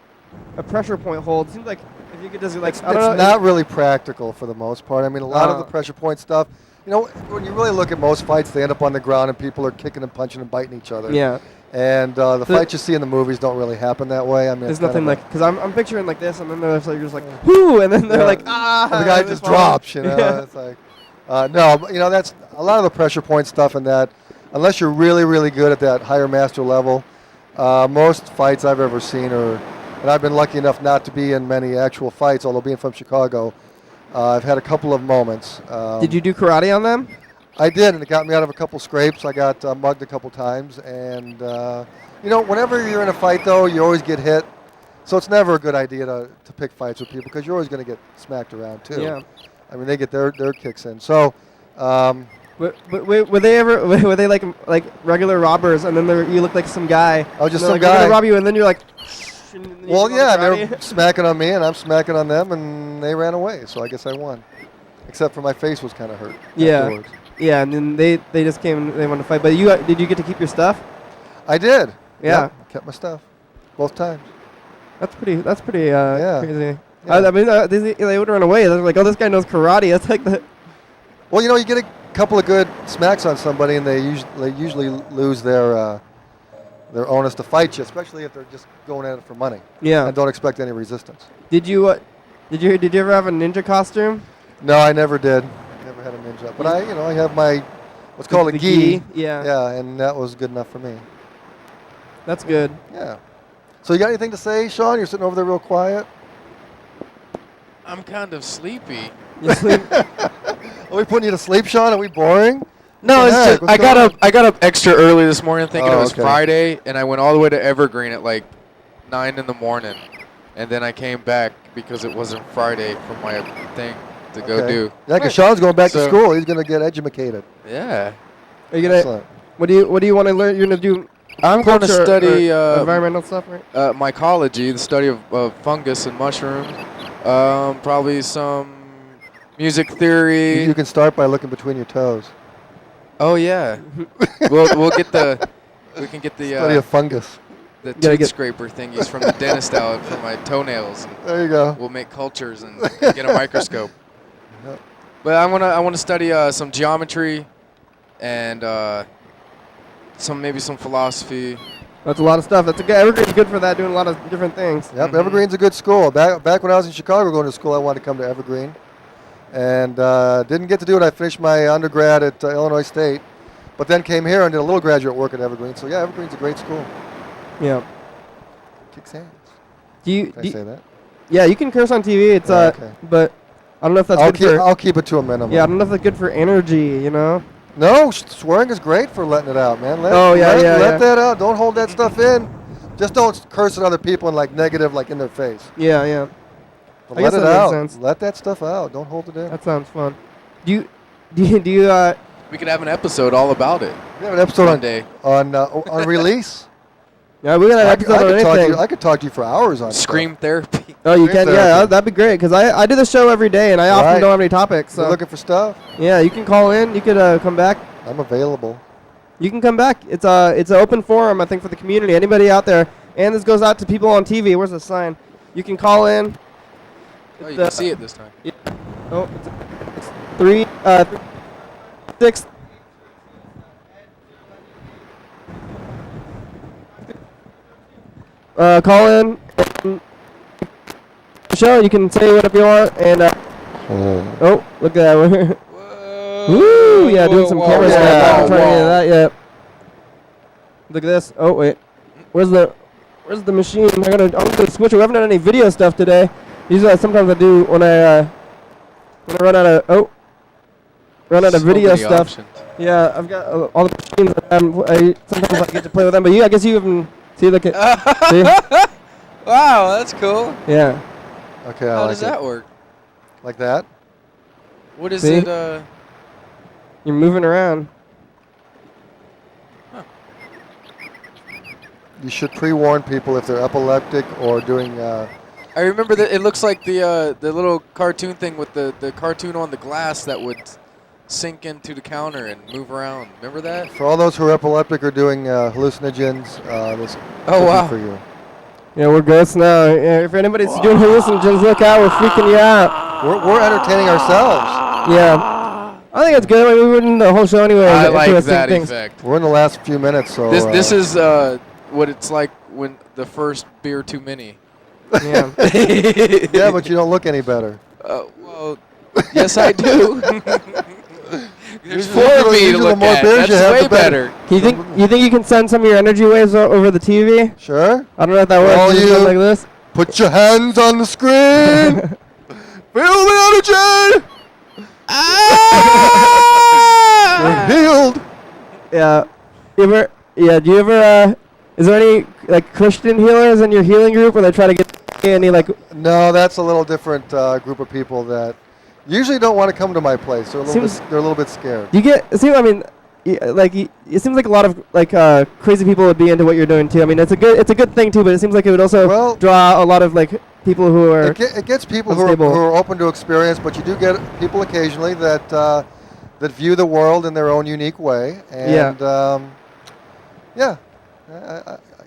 pressure point hold. It seems like if you could just it's not really practical for the most part. I mean, a lot of the pressure point stuff. When you really look at most fights, they end up on the ground and people are kicking and punching and biting each other. Yeah. And the fights you see in the movies don't really happen that way. I mean, there's nothing because I'm picturing like this, and then they're just like, whoo, and then they're like, ah. And the guy just drops. It's like, no, that's a lot of the pressure point stuff, and that unless you're really, really good at that higher master level. Most fights I've ever seen and I've been lucky enough not to be in many actual fights, although being from Chicago, I've had a couple of moments. Did you do karate on them? I did, and it got me out of a couple scrapes. I got mugged a couple times, and whenever you're in a fight, though, you always get hit. So it's never a good idea to pick fights with people because you're always going to get smacked around too. Yeah. I mean, they get their kicks in. So. Were they like regular robbers, and then you look like some guy? I was just some guy. They're gonna rob you, and then after they're smacking on me, and I'm smacking on them, and they ran away. So I guess I won, except for my face was kind of hurt. Afterwards. Yeah, and then they just came and they wanted to fight. But did you get to keep your stuff? I did. Yeah, yep, kept my stuff, both times. That's pretty crazy. Yeah. I mean, they would run away. They're like, oh, this guy knows karate. That's like the. Well, you get a couple of good smacks on somebody, and they usually lose their onus to fight you, especially if they're just going at it for money. Yeah. And don't expect any resistance. Did you ever have a ninja costume? No, I never did. Never had a ninja. But I have my what's called a gi. Yeah. Yeah, and that was good enough for me. That's good. Yeah. So you got anything to say, Sean? You're sitting over there real quiet. I'm kind of sleepy. You sleep? Are we putting you to sleep, Sean? Are we boring? No, it's just I got up extra early this morning thinking it was Friday, and I went all the way to Evergreen at like 9 in the morning, and then I came back because it wasn't Friday for my thing to go do. Yeah, because Sean's going back to school. He's going to get educated. Yeah. Are you gonna? What do you want to learn? You're gonna do. I'm going to study environmental stuff, right? Mycology, the study of fungus and mushrooms. Probably some music theory. You can start by looking between your toes. Oh yeah. we'll get the. We can get the. Study of fungus. The tooth scraper thingies from the dentist out for my toenails. And there you go. We'll make cultures and get a microscope. Yep. But I wanna study some geometry, and maybe some philosophy. That's a lot of stuff. Evergreen's good for that, doing a lot of different things. Yep, Evergreen's a good school. Back when I was in Chicago going to school, I wanted to come to Evergreen, and didn't get to do it. I finished my undergrad at Illinois State, but then came here and did a little graduate work at Evergreen. So yeah, Evergreen's a great school. Yeah. Kicks hands. Can I say that? Yeah, you can curse on TV. It's okay. But I don't know if that's good for. I'll keep it to a minimum. Yeah, I don't know if that's good for energy. You know. No, swearing is great for letting it out, man. Let that out. Don't hold that stuff in. Just don't curse at other people and like negative, like in their face. Yeah, yeah. But let it out. Let that stuff out. Don't hold it in. That sounds fun. Do you? We could have an episode all about it. We have an episode one day on release. Yeah, we got an episode on anything. I could talk to you for hours on Scream therapy. Oh, you can? Yeah, that'd be great because I do the show every day and I often don't have any topics. So you're looking for stuff? Yeah, you can call in. You could come back. I'm available. You can come back. It's an open forum, I think, for the community. Anybody out there, and this goes out to people on TV. Where's the sign? You can call in. Oh, you can see it this time. Yeah. Oh, it's 3 6. Call in. Show. You can say whatever you want, and oh, look at that. Woo! Yeah, doing some camera stuff. I haven't tried any of that yet. Look at this. Oh wait, where's the machine? I'm gonna switch it. We haven't done any video stuff today. Usually, sometimes I do when I run out of video stuff. Options. Yeah, I've got all the machines. Sometimes I get to play with them, but I guess you even see. Look at. See? Wow, that's cool. Yeah. Okay. How does that work? Like that? What is it? You're moving around. Huh. You should pre-warn people if they're epileptic or doing. I remember that it looks like the little cartoon thing with the cartoon on the glass that would sink into the counter and move around. Remember that? For all those who are epileptic or doing hallucinogens, this wow. for you. Yeah, we're ghosts now. Yeah, if anybody's doing hallucinogens, look out. We're freaking you out. We're entertaining ourselves. Yeah. I think it's good. I mean, we were in the whole show anyway. I like that effect. We're in the last few minutes, so this is what it's like when the first beer too many. Yeah. Yeah, but you don't look any better. Well, yes, I do. There's Usually four of me to look at. That's way better. You think you can send some of your energy waves over the TV? Sure. I don't know if that works. All you, like this. Put your hands on the screen. Feel the energy. We're healed. Yeah. Do you ever? Is there any like Christian healers in your healing group where they try to get any like? No, that's a little different group of people that usually don't want to come to my place. They're a little bit scared. You get? See, I mean, it seems like a lot of like crazy people would be into what you're doing too. I mean, it's a good thing too, but it seems like it would also draw a lot of like people who are. It gets people who are open to experience, but you do get people occasionally that that view the world in their own unique way. And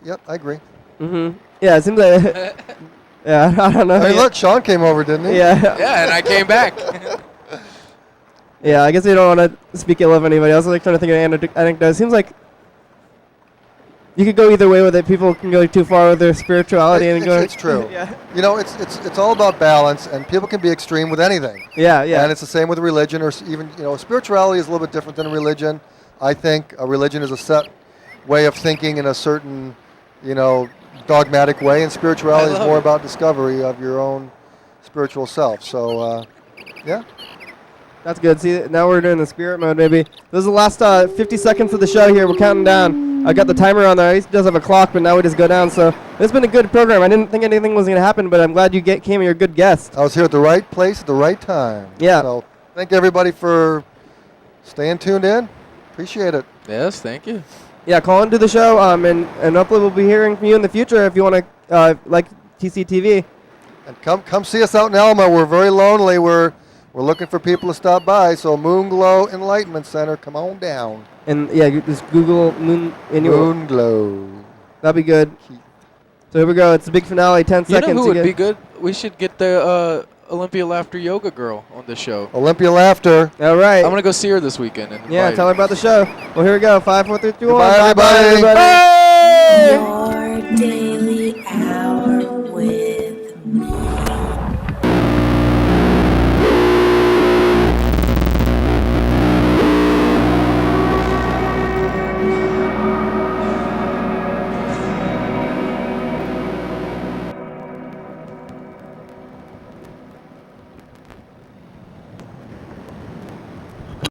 yep, I agree. Mhm. Yeah, it seems like. Yeah, I don't know. Hey, look, Sean came over, didn't he? Yeah. Yeah, and I came back. Yeah, I guess we don't want to speak ill of anybody. I was like trying to think of anecdotes. It seems like you could go either way with it. People can go too far with their spirituality It's true. Yeah. You know, it's all about balance, and people can be extreme with anything. Yeah, yeah. And it's the same with religion, or even spirituality is a little bit different than religion. I think a religion is a set way of thinking in a certain, dogmatic way, and spirituality is more about discovery of your own spiritual self. So, yeah. That's good. See, now we're doing the spirit mode, maybe. This is the last 50 seconds of the show here. We're counting down. I got the timer on there. It does have a clock, but now we just go down. So it's been a good program. I didn't think anything was going to happen, but I'm glad you came. You're a good guest. I was here at the right place at the right time. Yeah. So thank everybody for staying tuned in. Appreciate it. Yes, thank you. Yeah, call into the show, and hopefully we'll be hearing from you in the future if you want to like TCTV. And come see us out in Elma. We're very lonely. We're We're looking for people to stop by. So Moonglow Enlightenment Center, come on down. And yeah, just Google Moonglow. That'd be good. So here we go. It's the big finale. 10 seconds. You know who would be good? We should get the Olympia Laughter Yoga girl on the show. Olympia Laughter. All right. I'm gonna go see her this weekend. And yeah, tell her about the show. Well, here we go. 5, 4, 3, 2, 1. Bye, everybody. Bye. Your